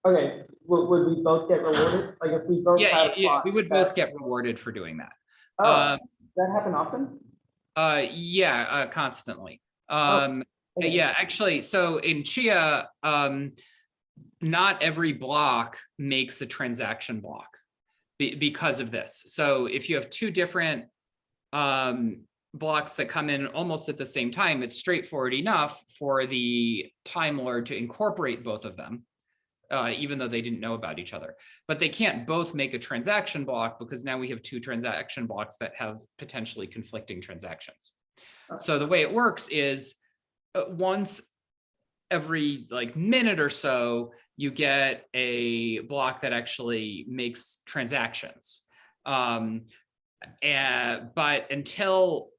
Speaker 2: Okay, would we both get rewarded? Like if we both had
Speaker 9: we would both get rewarded for doing that.
Speaker 2: Does that happen often?
Speaker 9: Constantly.
Speaker 2: Okay.
Speaker 9: Yeah, actually, so in Chia, not every block makes a transaction block because of this. So if you have two different blocks that come in almost at the same time, it's straightforward enough for the time lord to incorporate both of them, even though they didn't know about each other. But they can't both make a transaction block, because now we have two transaction blocks that have potentially conflicting transactions. So the way it works is once every like minute or so, you get a block that actually makes transactions. But until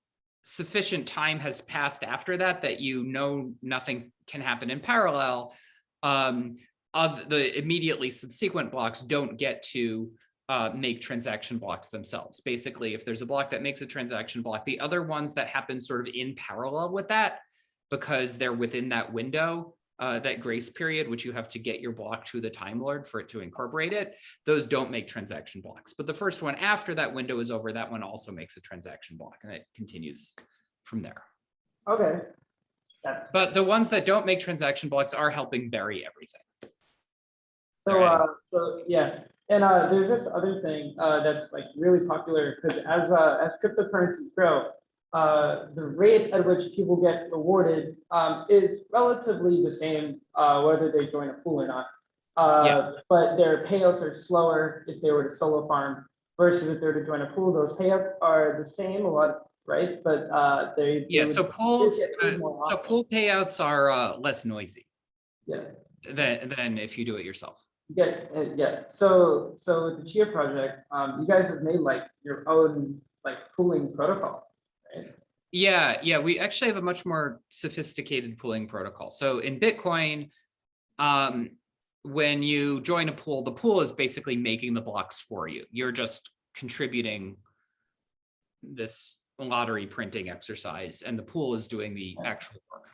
Speaker 9: sufficient time has passed after that, that you know nothing can happen in parallel, of the immediately subsequent blocks don't get to make transaction blocks themselves. Basically, if there's a block that makes a transaction block, the other ones that happen sort of in parallel with that, because they're within that window, that grace period, which you have to get your block to the time lord for it to incorporate it, those don't make transaction blocks. But the first one after that window is over, that one also makes a transaction block, and it continues from there.
Speaker 2: Okay.
Speaker 9: But the ones that don't make transaction blocks are helping bury everything.
Speaker 2: So yeah, and there's this other thing that's like really popular, because as cryptocurrencies grow, the rate at which people get rewarded is relatively the same whether they join a pool or not. But their payouts are slower if they were to solo farm versus if they were to join a pool. Those payouts are the same a lot, right? But
Speaker 9: so pool payouts are less noisy.
Speaker 2: Yeah.
Speaker 9: Than if you do it yourself.
Speaker 2: Yeah. So with the Chia project, you guys have made like your own like pooling protocol, right?
Speaker 9: Yeah, we actually have a much more sophisticated pooling protocol. So in Bitcoin, when you join a pool, the pool is basically making the blocks for you. You're just contributing this lottery printing exercise, and the pool is doing the actual work.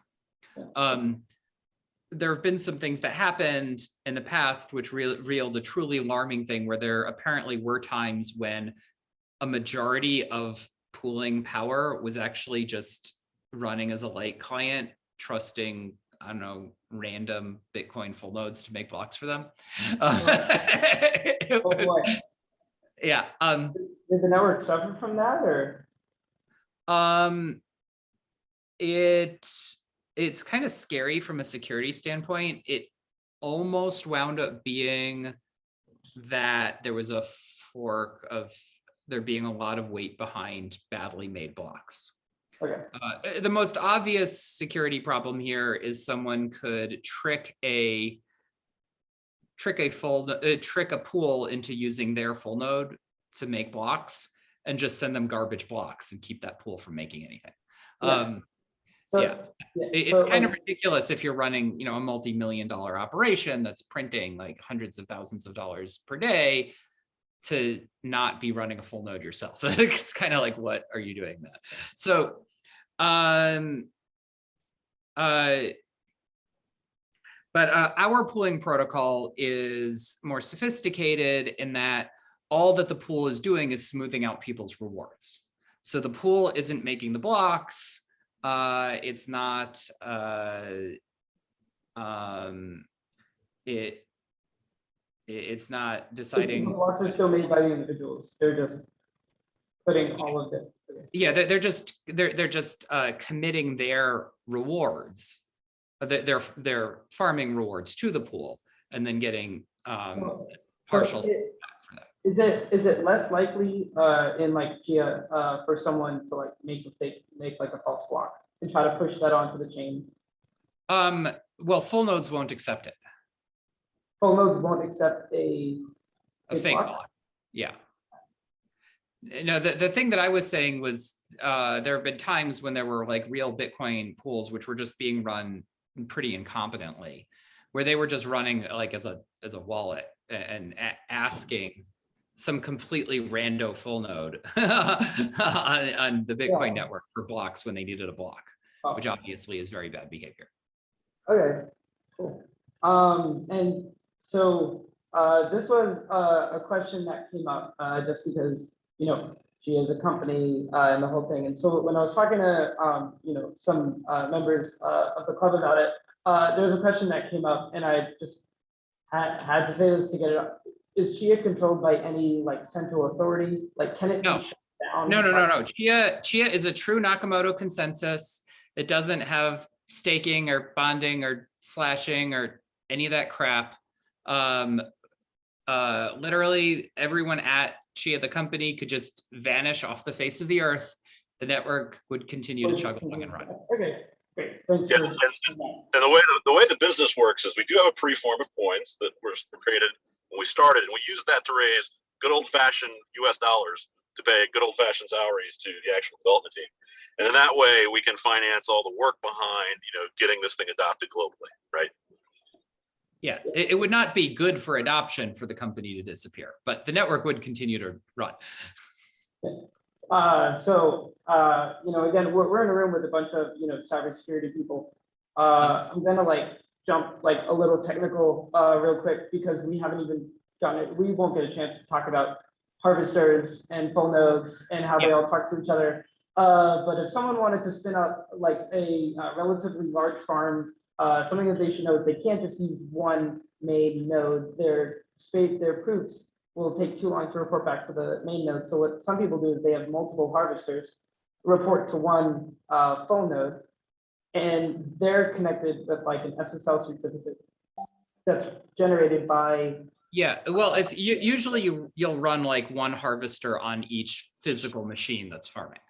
Speaker 9: There have been some things that happened in the past which revealed a truly alarming thing, where there apparently were times when a majority of pooling power was actually just running as a light client, trusting, I don't know, random Bitcoin full nodes to make blocks for them.
Speaker 2: Did the network suffer from that, or?
Speaker 9: It's kind of scary from a security standpoint. It almost wound up being that there was a fork of there being a lot of weight behind badly made blocks.
Speaker 2: Okay,
Speaker 9: The most obvious security problem here is someone could trick a pool into using their full node to make blocks and just send them garbage blocks and keep that pool from making anything.
Speaker 2: Yeah. so,
Speaker 9: yeah. It's
Speaker 2: so,
Speaker 9: kind of
Speaker 2: like,
Speaker 9: ridiculous if you're running, a multi-million-dollar operation that's printing like hundreds of thousands of dollars per day to not be running a full node yourself. It's kind of like, what are you doing that? So, but our pooling protocol is more sophisticated in that all that the pool is doing is smoothing out people's rewards. So the pool isn't making the blocks. It's not, it's not
Speaker 2: the
Speaker 9: deciding.
Speaker 2: blocks are still made by the individuals. They're just putting all of it. Okay.
Speaker 9: Yeah, they're just committing their rewards, their farming rewards to the pool, and then getting
Speaker 2: So
Speaker 9: partial.
Speaker 2: Is it less likely in like Chia for someone to like make like a false block and try to push that onto the chain?
Speaker 9: Well, full nodes won't accept it.
Speaker 2: Full nodes won't accept a
Speaker 9: Fake block. Yeah. No, the thing that I was saying was there have been times when there were like real Bitcoin pools which were just being run pretty incompetently, where they were just running like as a wallet and asking some completely rando full node on the Bitcoin network for blocks when they needed a block, which obviously is very bad behavior.
Speaker 2: Okay, cool. And so this was a question that came up just because, she is a company and the whole thing. And so when I was talking to, some members of the club about it, there was a question that came up and I just had to say this to get it up. Is Chia controlled by any like central authority? Like, can it
Speaker 9: No.
Speaker 2: be shut down?
Speaker 9: No. Chia is a true Nakamoto consensus. It doesn't have staking or bonding or slashing or any of that crap. Literally everyone at Chia, the company, could just vanish off the face of the earth. The network would continue to chug along and run.
Speaker 2: Okay, great. Thanks
Speaker 8: Yeah,
Speaker 2: for
Speaker 8: and
Speaker 2: that.
Speaker 8: the way the business works is we do have a pre-form of coins that were created when we started, and we used that to raise good old-fashioned US dollars to pay good old-fashioned salaries to the actual development team. And in that way, we can finance all the work behind, getting this thing adopted globally, right?
Speaker 9: Yeah, it would not be good for adoption for the company to disappear, but the network would continue to run.
Speaker 2: Again, we're in a room with a bunch of, cybersecurity people. I'm gonna like jump like a little technical real quick because we haven't even done it. We won't get a chance to talk about harvesters and full nodes and how they all talk to each other. But if someone wanted to spin up like a relatively large farm, something that they should know is they can't just use one main node. Their proofs will take too long to report back to the main node. So what some people do is they have multiple harvesters report to one full node, and they're connected with like an SSL certificate that's generated by.
Speaker 9: Yeah, well, if you usually you'll run like one harvester on each physical machine that's farming.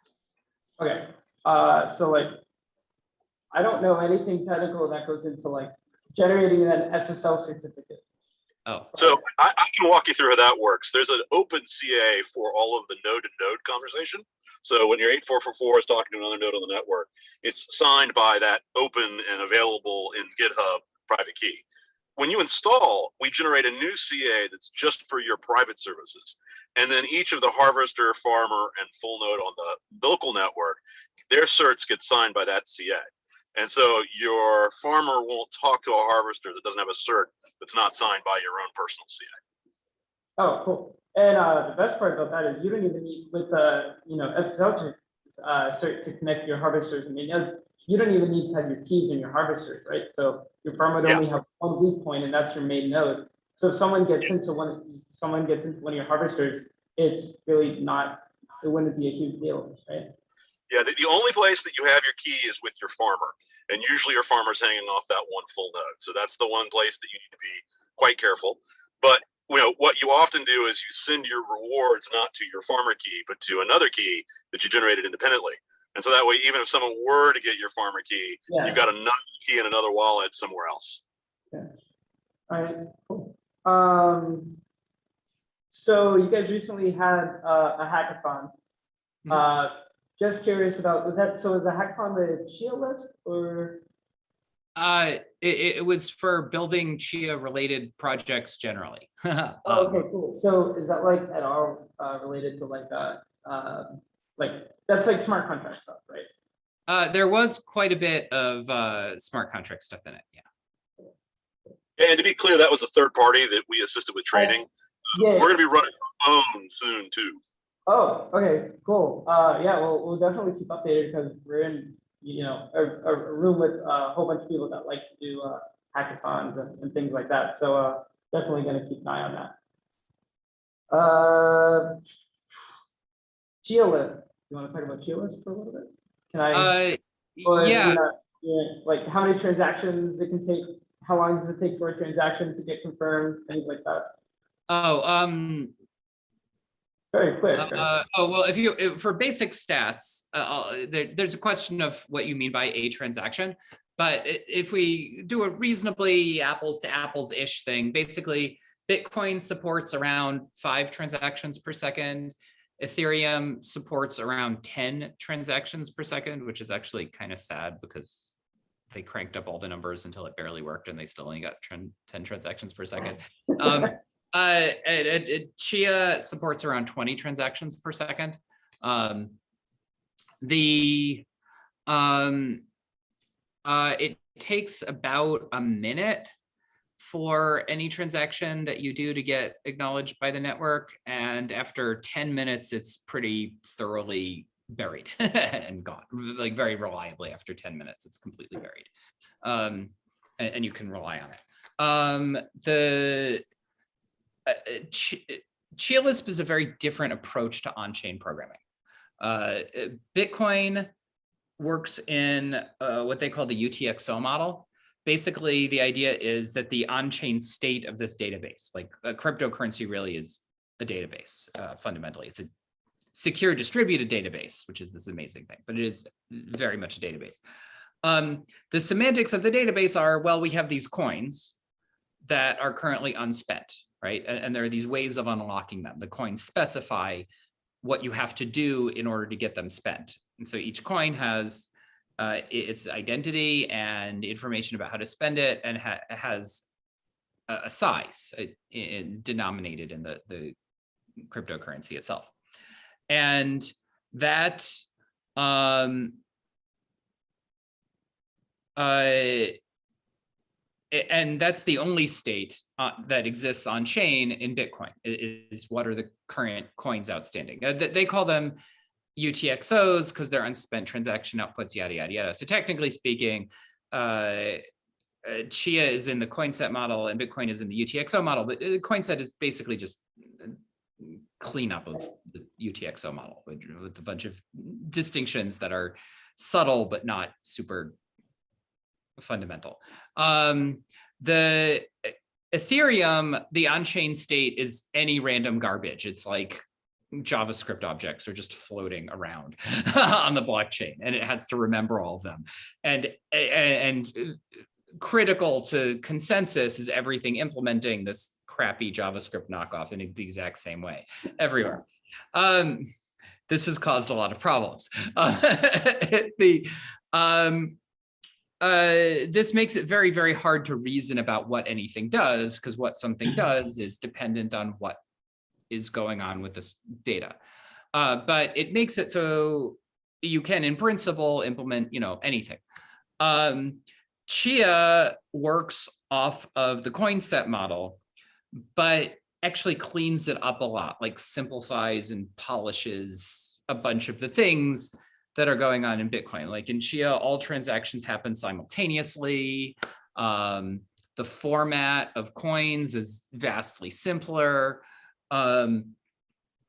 Speaker 2: Okay, so like, I don't know anything technical that goes into like generating an SSL certificate.
Speaker 9: Oh,
Speaker 8: So I can walk you through how that works. There's an open CA for all of the node-to-node conversation. So when your 8444 is talking to another node on the network, it's signed by that open and available in GitHub private key. When you install, we generate a new CA that's just for your private services. And then each of the harvester, farmer, and full node on the local network, their certs get signed by that CA. And so your farmer won't talk to a harvester that doesn't have a cert that's not signed by your own personal CA.
Speaker 2: Oh, cool. And the best part about that is you don't even need with the SSL cert to connect your harvesters. I mean, you don't even need to have your keys in your harvesters, right? So your farm would only have one weak point, and that's your main node. So if someone gets into one of your harvesters, it's really not, it wouldn't be a huge deal, right?
Speaker 8: Yeah, the only place that you have your key is with your farmer. And usually your farmer's hanging off that one full node. So that's the one place that you need to be quite careful. But what you often do is you send your rewards not to your farmer key, but to another key that you generated independently. And so that way, even if someone were to get your farmer key,
Speaker 2: Yeah.
Speaker 8: you've got another key in another wallet somewhere else.
Speaker 2: All right, cool. So you guys recently had a hackathon. Just curious about, was the hackathon the Chia list or?
Speaker 9: It was for building Chia related projects generally.
Speaker 2: Oh, okay, cool. So is that like at all related to like that's like smart contract stuff, right?
Speaker 9: There was quite a bit of smart contract stuff in it.
Speaker 8: And to be clear, that was a third party that we assisted with training.
Speaker 2: Yeah.
Speaker 8: We're going to be running our own soon too.
Speaker 2: Oh, okay, cool. Yeah, we'll definitely keep updated because we're in, a room with a whole bunch of people that like to do hackathons and things like that. So definitely gonna keep an eye on that. Chia list. You want to talk about Chia list for a little bit? Can I? Or
Speaker 9: Yeah.
Speaker 2: Like how many transactions it can take? How long does it take for a transaction to get confirmed? Things like that.
Speaker 9: Oh,
Speaker 2: very quick. Right?
Speaker 9: Well, for basic stats, there's a question of what you mean by a transaction. But if we do a reasonably apples to apples ish thing, basically Bitcoin supports around 5 transactions per second. Ethereum supports around 10 transactions per second, which is actually kind of sad because they cranked up all the numbers until it barely worked and they still only got 10 transactions per second. Chia supports around 20 transactions per second. It takes about a minute for any transaction that you do to get acknowledged by the network. And after 10 minutes, it's pretty thoroughly buried and gone, like very reliably after 10 minutes, it's completely buried. And you can rely on it. The Chia Lisp is a very different approach to on-chain programming. Bitcoin works in what they call the UTXO model. Basically, the idea is that the on-chain state of this database, like a cryptocurrency really is a database, fundamentally. It's a secure distributed database, which is this amazing thing, but it is very much a database. The semantics of the database are, well, we have these coins that are currently unspent, right? And there are these ways of unlocking them. The coins specify what you have to do in order to get them spent. And so each coin has its identity and information about how to spend it, and has a size denominated in the cryptocurrency itself. And that and that's the only state that exists on chain in Bitcoin, is what are the current coins outstanding. They call them UTXOs because they're unspent transaction outputs, yada, yada, yada. So technically speaking, Chia is in the coin set model and Bitcoin is in the UTXO model, but the coin set is basically just cleanup of the UTXO model with a bunch of distinctions that are subtle but not super fundamental. The Ethereum, the on-chain state is any random garbage. It's like JavaScript objects are just floating around on the blockchain, and it has to remember all of them. And critical to consensus is everything implementing this crappy JavaScript knockoff in the exact same way everywhere. This has caused a lot of problems. This makes it very, very hard to reason about what anything does, because what something does is dependent on what is going on with this data. But it makes it so you can, in principle, implement, anything. Chia works off of the coin set model, but actually cleans it up a lot, like simplifies and polishes a bunch of the things that are going on in Bitcoin. Like in Chia, all transactions happen simultaneously. The format of coins is vastly simpler.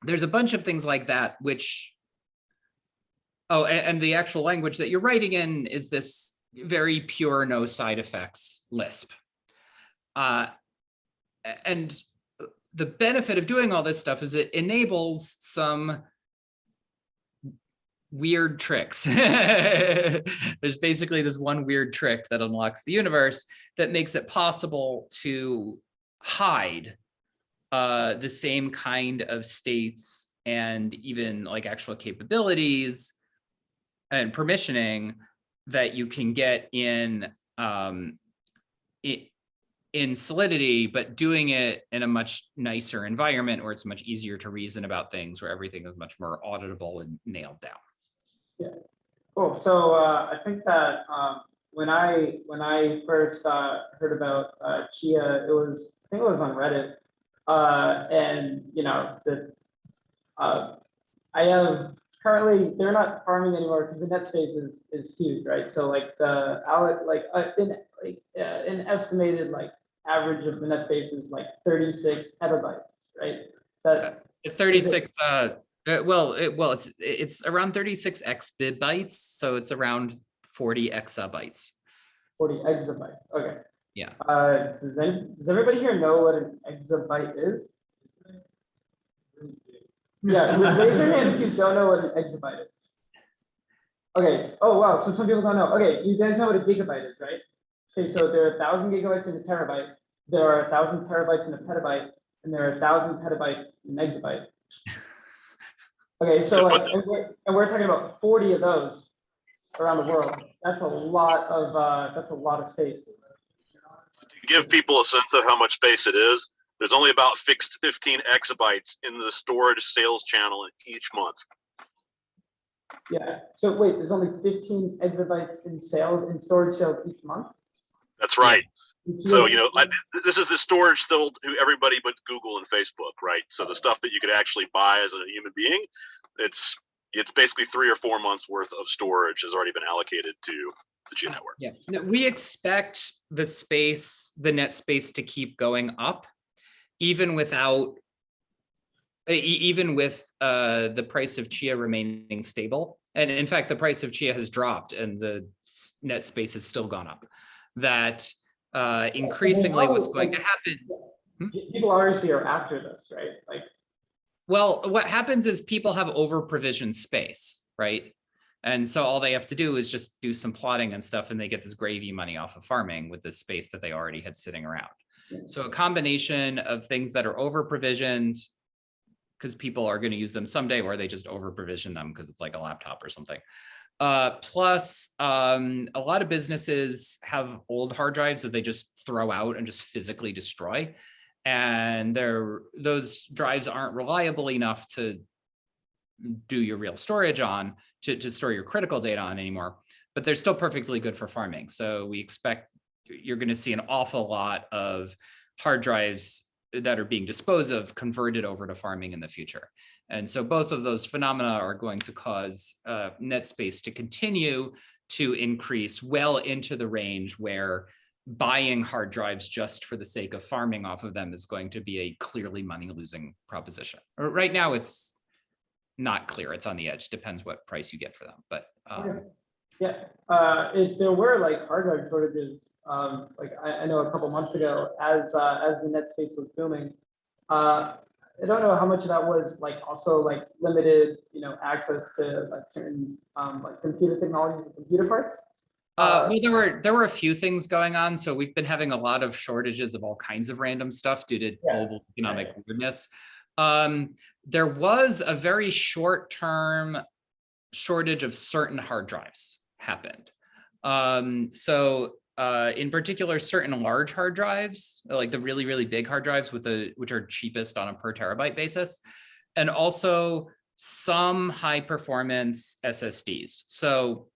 Speaker 9: there's a bunch of things like that, which, oh, and the actual language that you're writing in is this very pure, no side effects Lisp. And the benefit of doing all this stuff is it enables some weird tricks. There's basically this one weird trick that unlocks the universe that makes it possible to hide the same kind of states and even like actual capabilities and permissioning that you can get in Solidity, but doing it in a much nicer environment where it's much easier to reason about things, where everything is much more auditable and nailed down.
Speaker 2: Yeah, cool. So I think that when I first heard about Chia, I think it was on Reddit, and you know the I have currently they're not farming anymore because the net space is huge, right? So like the an estimated like average of the net space is like 36 petabytes, right? So
Speaker 9: 36. Well, it's around 36 exabytes, so it's around 40 exabytes.
Speaker 2: 40 exabytes. Okay.
Speaker 9: Yeah.
Speaker 2: Does everybody here know what an exabyte is? Yeah, raise your hand if you don't know what an exabyte is. Okay. Oh wow. So some people don't know. Okay, you guys know what a gigabyte is, right? Okay, so there are 1,000 gigabytes in a terabyte. There are 1,000 terabytes in a petabyte, and there are 1,000 petabytes in an exabyte. Okay, so like, and we're talking about 40 of those around the world. That's a lot of space.
Speaker 8: To give people a sense of how much space it is, there's only about fixed 15 exabytes in the storage sales channel each month.
Speaker 2: Yeah. So wait, there's only 15 exabytes in storage sales each month.
Speaker 8: That's right.
Speaker 2: Yeah.
Speaker 8: So, you know, this is the storage sold to everybody but Google and Facebook, right? So the stuff that you could actually buy as a human being, it's basically 3 or 4 months worth of storage has already been allocated to the Chia network.
Speaker 9: Yeah, we expect the net space to keep going up, even with the price of Chia remaining stable. And in fact, the price of Chia has dropped and the net space has still gone up. That increasingly what's going to happen.
Speaker 2: People obviously are after this, right? Like,
Speaker 9: well, what happens is people have over provisioned space, right? And so all they have to do is just do some plotting and stuff, and they get this gravy money off of farming with this space that they already had sitting around. So a combination of things that are over provisioned because people are going to use them someday, or they just over provision them because it's like a laptop or something. Plus, a lot of businesses have old hard drives that they just throw out and just physically destroy. And those drives aren't reliable enough to do your real storage on, to store your critical data on anymore, but they're still perfectly good for farming. So we expect you're going to see an awful lot of hard drives that are being disposed of converted over to farming in the future. And so both of those phenomena are going to cause net space to continue to increase well into the range where buying hard drives just for the sake of farming off of them is going to be a clearly money-losing proposition. Right now, it's not clear. It's on the edge. Depends what price you get for them. But
Speaker 2: yeah, if there were like hard drive shortages, like I know a couple months ago, as the net space was booming, I don't know how much of that was like also like limited, you know, access to like certain like computer technologies and computer parts.
Speaker 9: Well, there were a few things going on. So we've been having a lot of shortages of all kinds of random stuff due to global economic weirdness. There was a very short-term shortage of certain hard drives happened. In particular, certain large hard drives, like the really, really big hard drives which are cheapest on a per terabyte basis, and also some high performance SSDs. So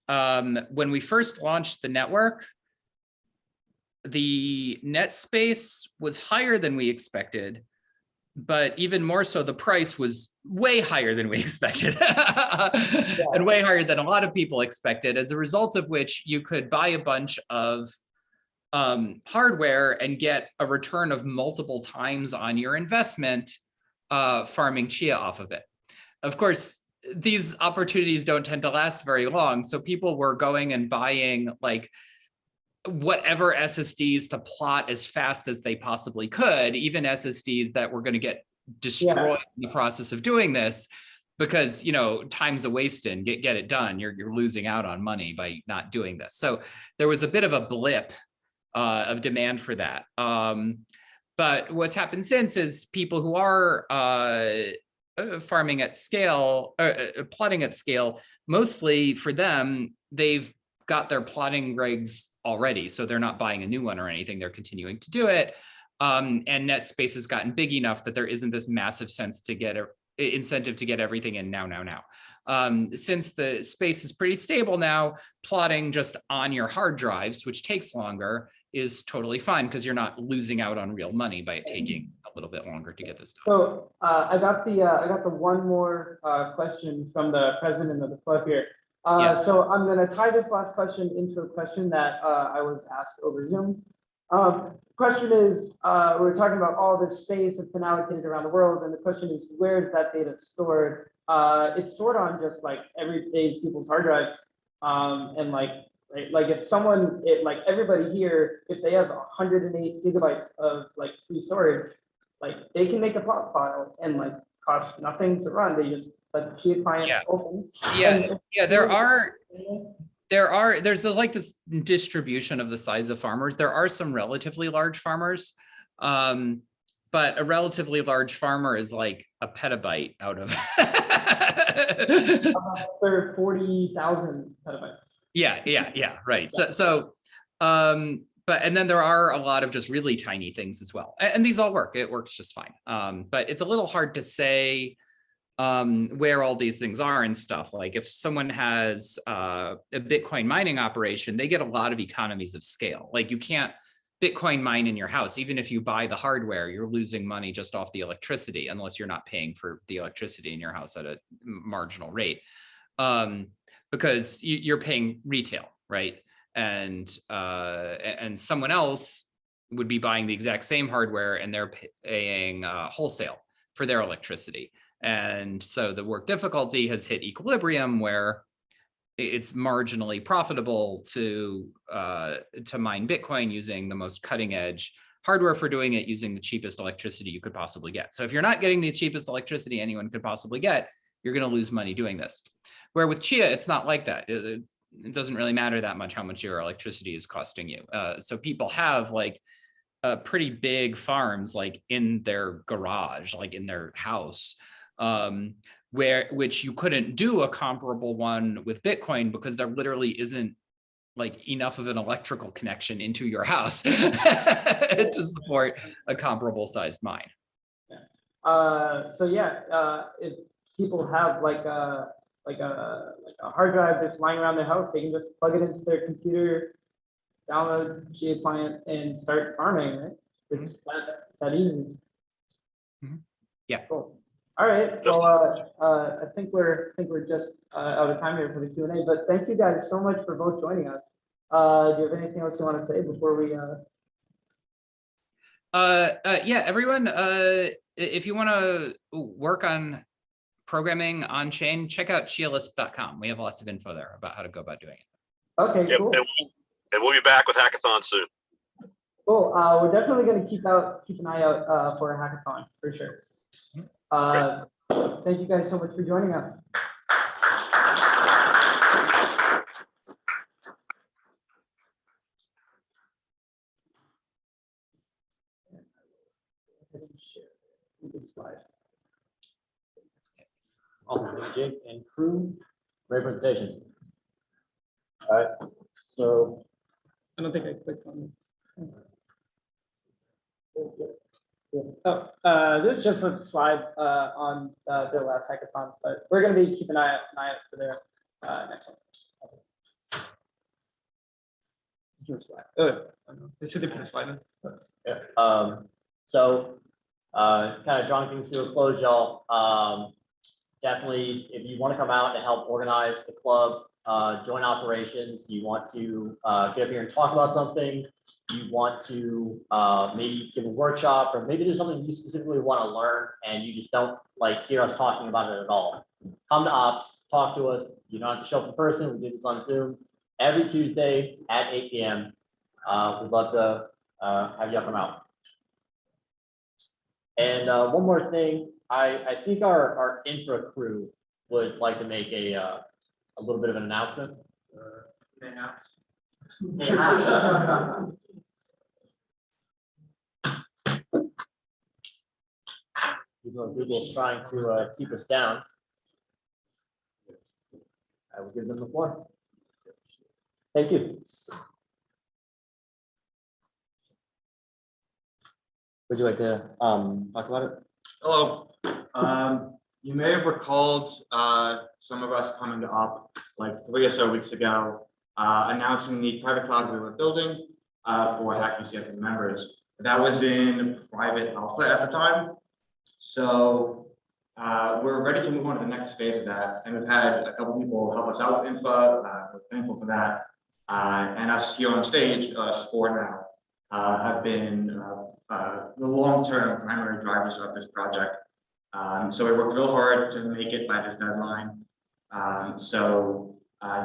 Speaker 9: when we first launched the network, the net space was higher than we expected, but even more so, the price was way higher than we expected and way higher than a lot of people expected, as a result of which you could buy a bunch of hardware and get a return of multiple times on your investment farming chia off of it. Of course, these opportunities don't tend to last very long. So people were going and buying like whatever SSDs to plot as fast as they possibly could, even SSDs that were going to get destroyed in the process of doing this, because, you know, time's a wasting, get it done. You're losing out on money by not doing this. So there was a bit of a blip of demand for that. But what's happened since is people who are farming at scale, plotting at scale, mostly for them, they've got their plotting rigs already, so they're not buying a new one or anything. They're continuing to do it. And net space has gotten big enough that there isn't this massive incentive to get everything in now. Since the space is pretty stable now, plotting just on your hard drives, which takes longer, is totally fine because you're not losing out on real money by it taking a little bit longer to get this done.
Speaker 2: So I got the one more question from the president of the club here.
Speaker 9: Yeah.
Speaker 2: So I'm going to tie this last question into a question that I was asked over Zoom. Question is, we're talking about all this space that's been allocated around the world, and the question is, where is that data stored? It's stored on just like every day's people's hard drives, and like if someone, like everybody here, if they have 108 gigabytes of like free storage, like they can make a plot file and like cost nothing to run. They just let the Chia client open.
Speaker 9: There's like this distribution of the size of farmers. There are some relatively large farmers, but a relatively large farmer is like a petabyte out of.
Speaker 2: They're 40,000 petabytes.
Speaker 9: Yeah, right. But and then there are a lot of just really tiny things as well, and these all work. It works just fine. But it's a little hard to say where all these things are and stuff. Like if someone has a Bitcoin mining operation, they get a lot of economies of scale. Like you can't Bitcoin mine in your house. Even if you buy the hardware, you're losing money just off the electricity, unless you're not paying for the electricity in your house at a marginal rate, because you're paying retail, right? And someone else would be buying the exact same hardware and they're paying wholesale for their electricity. And so the work difficulty has hit equilibrium where it's marginally profitable to mine Bitcoin using the most cutting edge hardware for doing it, using the cheapest electricity you could possibly get. So if you're not getting the cheapest electricity anyone could possibly get, you're going to lose money doing this. Where with Chia, it's not like that. It doesn't really matter that much how much your electricity is costing you. So people have like pretty big farms like in their garage, like in their house, which you couldn't do a comparable one with Bitcoin because there literally isn't like enough of an electrical connection into your house to support a comparable sized mine.
Speaker 2: So yeah, if people have like a hard drive that's lying around their house, they can just plug it into their computer, download Chia client, and start farming. Right? It's that easy.
Speaker 9: Yeah.
Speaker 2: Cool. All right. Well, I think we're just out of time here for the Q&A. But thank you guys so much for both joining us. Do you have anything else you want to say before we?
Speaker 9: Yeah, everyone. If you want to work on programming on chain, check out chialisp.com. We have lots of info there about how to go about doing it.
Speaker 2: Okay,
Speaker 8: Yep,
Speaker 2: cool.
Speaker 8: and we'll be back with hackathon soon.
Speaker 2: Cool. We're definitely going to keep an eye out for a hackathon for sure. Thank you guys so much for joining us.
Speaker 1: Awesome, thank you, Jake and crew. Great presentation. All right, so
Speaker 2: I don't think I clicked on it. Oh, this is just a slide on their last hackathon, but we're going to be keeping an eye out for their next one. Here's a slide. Oh, I don't know. They said they put a slide in.
Speaker 1: yeah, so kind of drawing things to a close, y'all. Definitely, if you want to come out and help organize the club joint operations, you want to get up here and talk about something, you want to maybe give a workshop, or maybe there's something you specifically want to learn and you just don't like hear us talking about it at all, come to ops, talk to us. You don't have to show up in person. We do this on Zoom every Tuesday at 8 p.m. We'd love to have you come out. And one more thing, I think our infra crew would like to make a little bit of an announcement. Even though Google's trying to keep us down, I will give them the floor.
Speaker 3: Thank you. Would you like to talk about it?
Speaker 10: Hello. You may have recalled some of us coming to up like 3 or so weeks ago, announcing the private cloud we were building for Hack UCF members. That was in private alpha at the time. So we're ready to move on to the next phase of that. And we've had a couple people help us out with info. We're thankful for that. And us here on stage, Sport now, have been the long-term primary drivers of this project. So we worked real hard to make it by this deadline.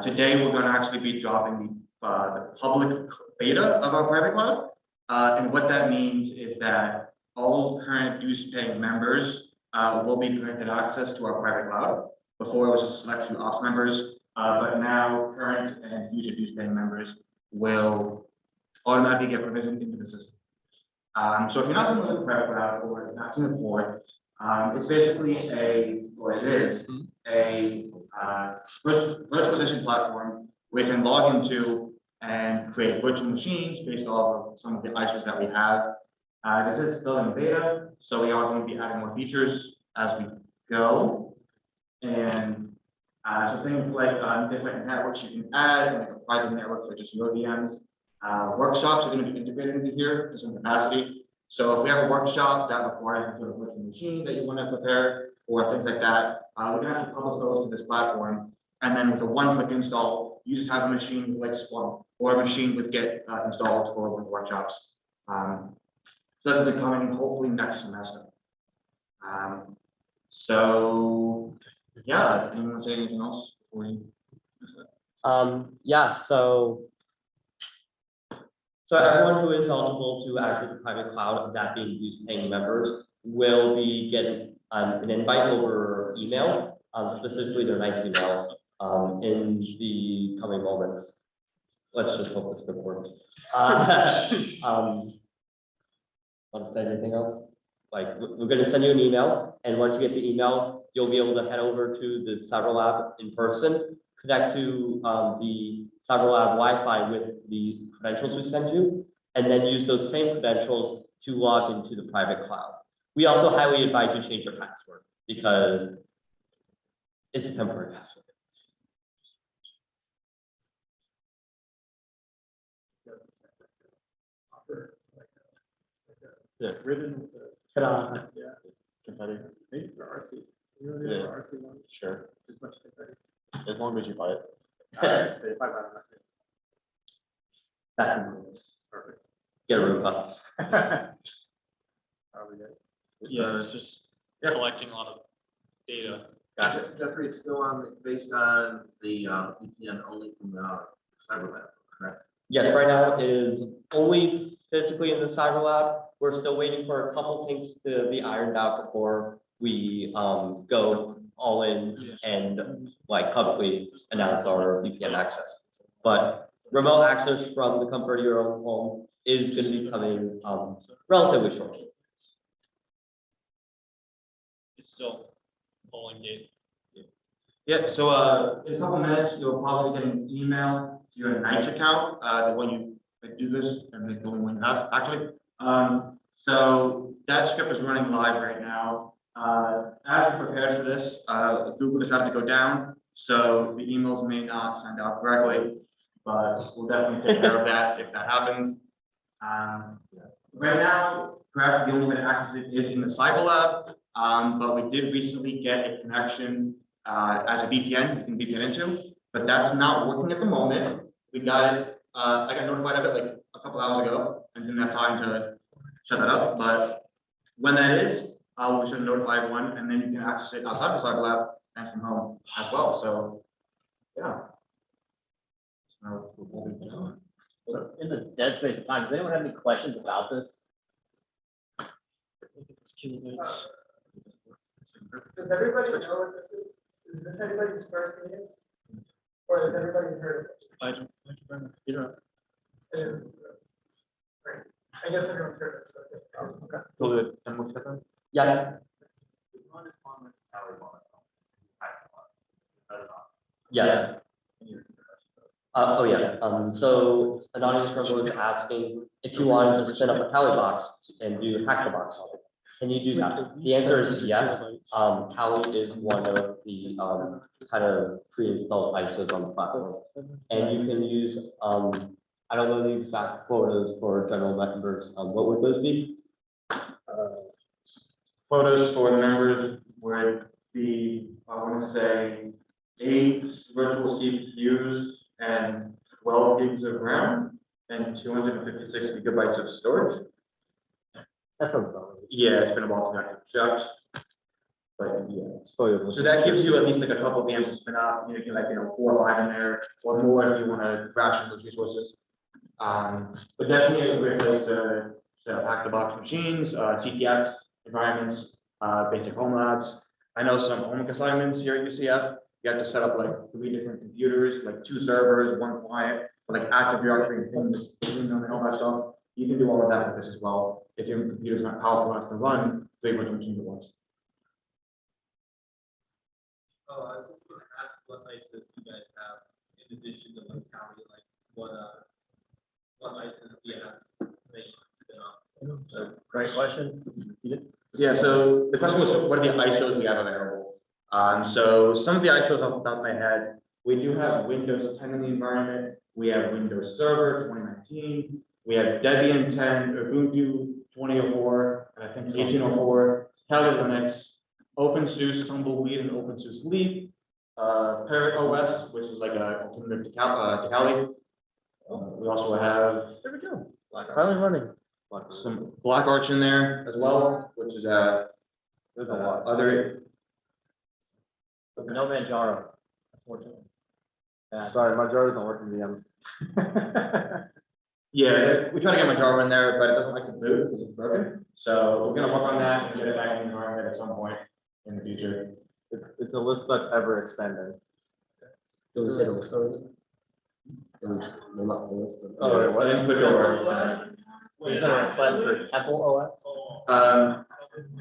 Speaker 10: Today we're going to actually be dropping the public beta of our private cloud. And what that means is that all current dues-paying members will be granted access to our private cloud. Before it was a select few ops members, but now current and future dues-paying members will automatically get provisioned into the system. So if you're not familiar with private cloud or not seen it before, it's basically a virtualization platform we can log into and create virtual machines based off of some of the ISOs that we have. This is still in beta, so we are going to be adding more features as we go. And so things like different networks you can add, like a private network for just your VMs. Workshops are going to be integrated into here to some capacity. So if we have a workshop that requires a sort of virtual machine that you want to prepare or things like that, we're going to have to publish those to this platform. And then with a one-click install, you just have a machine with like Splunk or a machine with Git installed for one of the workshops. So that's coming hopefully next semester. So yeah, anyone want to say anything else before you?
Speaker 3: Yeah, so everyone who is eligible to access the private cloud, that being dues-paying members, will be getting an invite over email, specifically their Knight's email, in the coming moments. Let's just hope this works. Want to say anything else? Like, we're going to send you an email, and once you get the email, you'll be able to head over to the Cyber Lab in person, connect to the Cyber Lab Wi-Fi with the credentials we send you, and then use those same credentials to log into the private cloud. We also highly advise you change your password because it's a temporary password.
Speaker 4: Yeah, written.
Speaker 3: Ta-da.
Speaker 4: Yeah. Competitive. Maybe for RC. You know,
Speaker 6: Yeah.
Speaker 4: for RC one.
Speaker 6: Sure,
Speaker 4: Just much competitive.
Speaker 6: as long as you buy it.
Speaker 4: If I got enough.
Speaker 3: That can
Speaker 4: Perfect.
Speaker 3: get a room up.
Speaker 4: Are we good? Yeah, it's just collecting a lot of data.
Speaker 6: Gotcha.
Speaker 11: Jeffrey, it's still on, based on the VPN only from the cyber lab, correct?
Speaker 3: Yes, right now it is only physically in the Cyber Lab. We're still waiting for a couple things to be ironed out before we go all in and like publicly announce our VPN access. But remote access from the comfort of your own home is going to be coming relatively shortly.
Speaker 4: It's still polling gate.
Speaker 10: Yeah, so in a couple minutes, you'll probably get an email to your Knights account, the one you do this and the only one you have actually. So that script is running live right now. As we prepare for this, Google decided to go down, so the emails may not send out correctly, but we'll definitely take care of that if that happens. Right now, correct, the only way to access it is in the Cyber Lab, but we did recently get a connection as a VPN you can VPN into. but that's not working at the moment. We got it, I got notified of it like a couple hours ago and didn't have time to shut that up, but when that is, we should notify everyone, and then you can access it outside the cyber lab and from home as well, so, yeah. So, we'll be doing.
Speaker 1: So in the dead space of time, does anyone have any questions about this?
Speaker 2: Does everybody know what this is? Is this everybody's first meeting? Or has everybody heard of it? It is. Right. I guess everyone's heard of it. So, okay.
Speaker 7: We'll do it 10 more seconds.
Speaker 3: Yeah, yes. Oh, yes. So Anonymous Scrubber was asking if you wanted to spin up a Kali box and do hack the box on it. Can you do that? The answer is yes. Kali is one of the kind of pre-installed ISOs on the platform. And you can use, I don't know the exact quotas for general members. What would those be?
Speaker 10: Quotas for the members would be, I want to say, 8 virtual CPUs and 12 gigs of RAM and 256 gigabytes of storage.
Speaker 1: That sounds about right.
Speaker 10: Yeah, it's been a while since I checked. But yeah, so that gives you at least like a couple of VMs to spin up. You can like, 4 or 5 in there or more if you want to ration those resources. But definitely a great place to hack the box machines, CTFs, environments, basic home labs. I know some home assignments here at UCF. You have to set up like 3 different computers, like 2 servers, 1 client, for like Active Directory and things, and all that stuff. You can do all of that with this as well. If your computer's not powerful enough to run 3 virtual machines at once.
Speaker 4: Oh, I was just gonna ask what ISOs you guys have in addition to like county, like what ISOs do you have that you spin up?
Speaker 1: Great question.
Speaker 10: Yeah, so the question was, what are the ISOs we have available? So some of the ISOs off the top of my head, we do have Windows 10 in the environment. We have Windows Server 2019. We have Debian 10, Ubuntu 2004, and I think 1804, Kali Linux, OpenSUSE Tumbleweed and OpenSUSE Leap, Parrot OS, which is like a alternative to Kali. We also have, there we go,
Speaker 1: Finally running.
Speaker 10: some Black Arch in there as well, which is
Speaker 1: There's a lot.
Speaker 10: other.
Speaker 1: No Manjaro, unfortunately. Yeah.
Speaker 5: Sorry, my jar isn't working VMs.
Speaker 10: Yeah, we try to get my Java in there, but it doesn't like to boot because it's broken. So we're gonna work on that and get it back in the environment at some point in the future.
Speaker 5: It's a list that's ever expanding.
Speaker 3: Do we say the list already? We're not the list.
Speaker 10: Oh, sorry, what? I didn't put it over.
Speaker 1: There's been a request for Temple OS.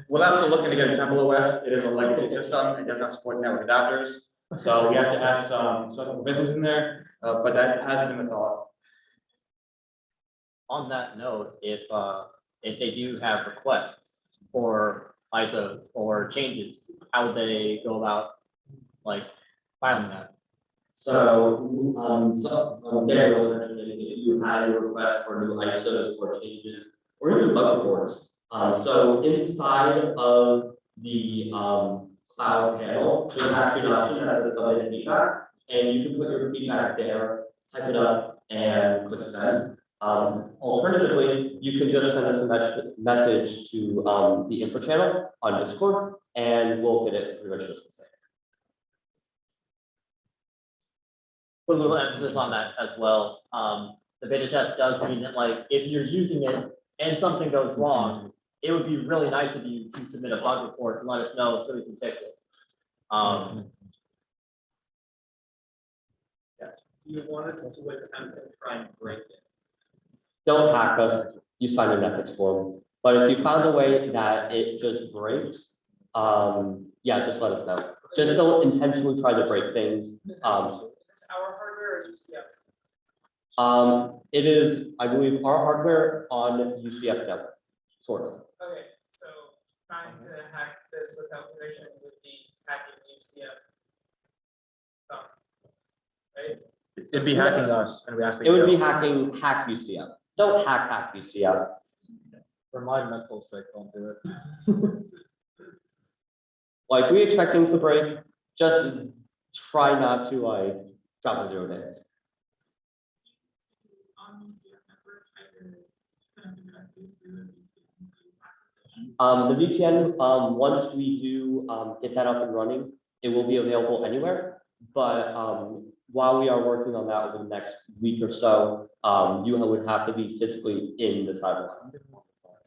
Speaker 10: We'll have to look into getting Temple OS. It is a legacy system. It does not support network adapters. So we have to add some provisions in there, but that has been the thought.
Speaker 1: On that note, if they do have requests for ISOs or changes, how would they go about like filing that?
Speaker 3: So, there, if you had a request for new ISOs or changes, or even bug reports. So inside of the cloud panel, there's actually an option that says submit feedback, and you can put your feedback there, type it up, and click send. Alternatively, you can just send us a message to the info channel on Discord, and we'll get it pretty much just the same.
Speaker 1: Put a little emphasis on that as well. The beta test does mean that like if you're using it and something goes wrong, it would be really nice of you to submit a bug report and let us know so we can fix it.
Speaker 4: You want us to attempt to try and break it?
Speaker 3: Don't hack us, you sign an ethics form. But if you found a way that it just breaks, yeah, just let us know. Just don't intentionally try to break things.
Speaker 2: Is this our hardware or UCF's?
Speaker 3: It is, I believe, our hardware on UCF network, sort of.
Speaker 2: Okay, so trying to hack this without permission would be hacking UCF. stuff, Right?
Speaker 10: It'd be hacking us, and we ask.
Speaker 3: It would be hacking hack UCF. Don't hack UCF.
Speaker 5: For my mental sake, don't do it.
Speaker 3: Like, we expect things to break, just try not to like drop to 0 day. The VPN, once we do get that up and running, it will be available anywhere. But while we are working on that over the next week or so, you would have to be physically in the cyber lab.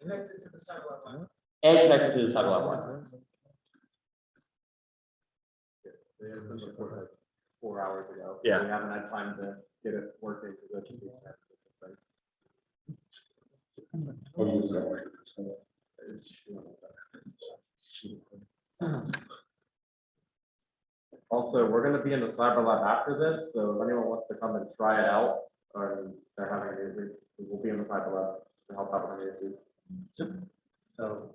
Speaker 2: Connected to the satellite line.
Speaker 3: And connected to the satellite line.
Speaker 1: 4 hours ago.
Speaker 7: Yeah.
Speaker 1: We haven't had time to get it working. Also, we're gonna be in the cyber lab after this, so if anyone wants to come and try it out, or they're having an issue, we will be in the cyber lab to help out with any issues. So,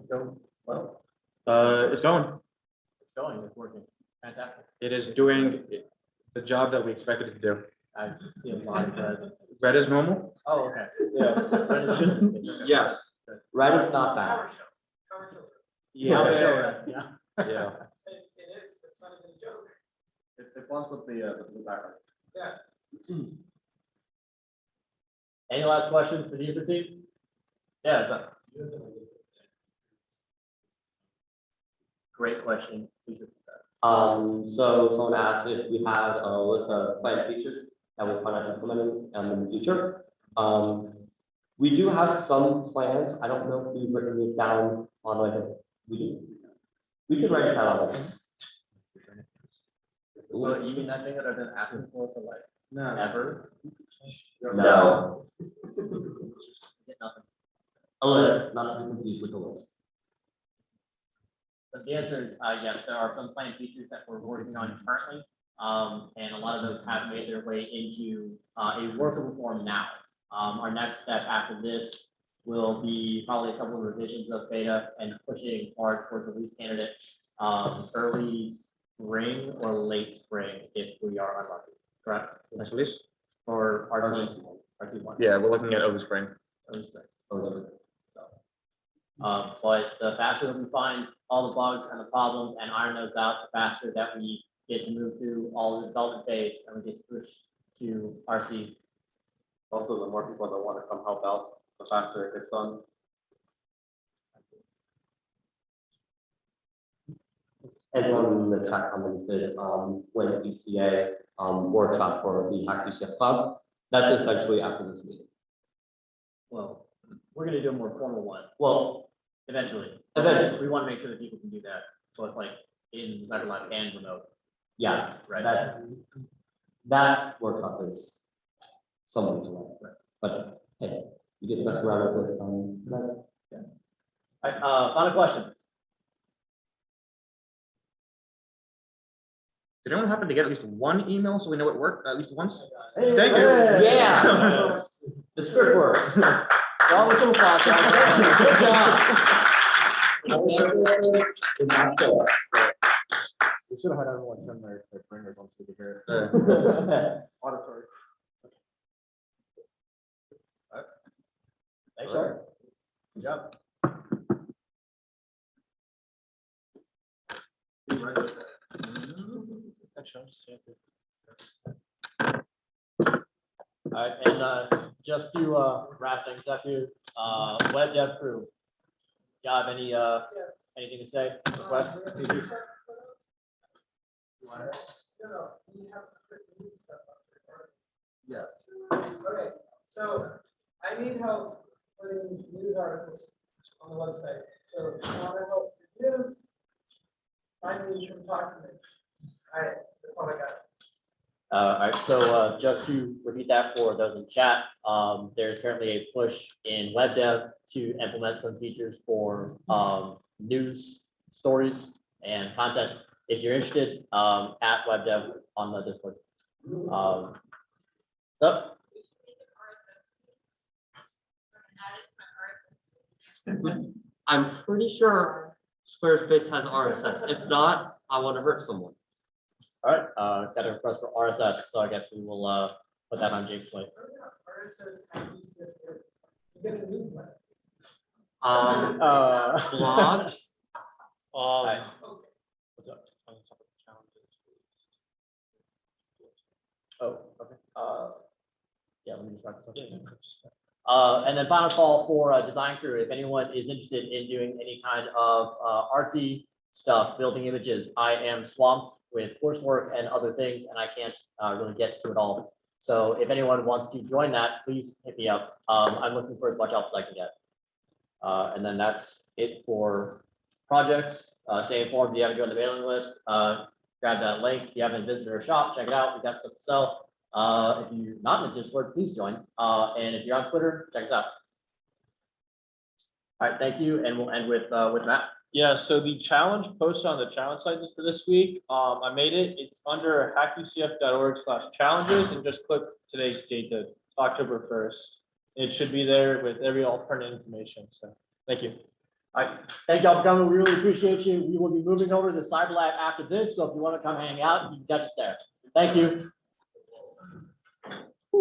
Speaker 1: go, well,
Speaker 10: It's going.
Speaker 1: it's going, it's working, fantastic.
Speaker 10: It is doing the job that we expected it to do.
Speaker 1: I see a lot of red.
Speaker 10: Red is normal?
Speaker 1: Oh, okay, yeah. Red is good.
Speaker 10: Yes.
Speaker 3: Red is not bad.
Speaker 1: Yeah,
Speaker 10: Yeah.
Speaker 1: show red, yeah.
Speaker 10: Yeah.
Speaker 2: It is, it's not even a joke.
Speaker 1: It blends with the blue background.
Speaker 2: Yeah.
Speaker 1: Any last questions for the team? Yeah, done. Great question. Please repeat that.
Speaker 3: So someone asked if we have a list of planned features that we plan on implementing in the future. We do have some plans. I don't know if we've written it down on like a, we could write it down on this.
Speaker 1: So you mean that thing that I've been asking for like ever?
Speaker 3: No,
Speaker 1: Get nothing.
Speaker 3: a list, not to be confused with the list.
Speaker 1: But the answer is, yes, there are some planned features that we're working on currently. And a lot of those have made their way into a workable form now. Our next step after this will be probably a couple of revisions of beta and pushing hard towards release candidate early spring or late spring if we are unlucky, correct?
Speaker 10: Next release?
Speaker 1: Or RC1.
Speaker 10: Yeah, we're looking at early spring.
Speaker 1: Early spring. But the faster that we find all the bugs and the problems and iron those out, the faster that we get to move through all the development phase and we get to push to RC. Also, the more people that want to come help out, the faster it gets done.
Speaker 3: As on the chat comments did, when ETA workshop for the Hack UCF Club, that's essentially after this meeting.
Speaker 1: Well, we're gonna do a more formal one
Speaker 3: Well,
Speaker 1: eventually.
Speaker 3: Eventually.
Speaker 1: We want to make sure that people can do that, both like in Cyberlife and remote.
Speaker 3: yeah,
Speaker 1: Right.
Speaker 3: that workshop is some weeks away. But hey, you get the best around with it tonight.
Speaker 1: All right, final questions.
Speaker 10: Did anyone happen to get at least one email so we know it worked at least once?
Speaker 1: Hey,
Speaker 10: Thank you.
Speaker 1: hey.
Speaker 3: Yeah. The script works.
Speaker 1: Round of applause, guys. Good job.
Speaker 5: We should have had everyone turn their bringers on so we could hear it. Auditory.
Speaker 1: Thanks, sir. Good job. All right, and just to wrap things up here, web dev crew. Do you have any anything to say? Requests? Pages?
Speaker 2: Yes. Okay, so I need help putting news articles on the website. So if you want to help with news, find me, you can talk to me. All right, that's all I got.
Speaker 1: All right, so just to repeat that for those in chat, there's currently a push in web dev to implement some features for news stories and content. If you're interested, at web dev on the Discord. So
Speaker 3: I'm pretty sure Squarespace has RSS. If not, I want to hurt someone.
Speaker 1: all right, got a request for RSS, so I guess we will put that on Jake's plate.
Speaker 2: You get a newsletter.
Speaker 3: Blogs.
Speaker 1: Hi. What's up? Oh, okay. Yeah, let me just write this up. And then final call for design crew. If anyone is interested in doing any kind of artsy stuff, building images, I am swamped with coursework and other things, and I can't really get to it all. So if anyone wants to join that, please hit me up. I'm looking for as much help as I can get. And then that's it for projects. Stay informed. If you haven't joined the mailing list, grab that link. If you haven't visited our shop, check it out. We got stuff to sell. If you're not in the Discord, please join. And if you're on Twitter, check us out. All right, thank you. And we'll end with Matt.
Speaker 4: Yeah, so the challenge posted on the challenge site for this week, I made it. It's under hackucf.org/challenges, and just click today's date, to October 1st. It should be there with every alternate information. So thank you.
Speaker 1: All right, thank y'all for coming. We really appreciate you. We will be moving over to the Cyber Lab after this. So if you want to come hang out, you can catch us there. Thank you.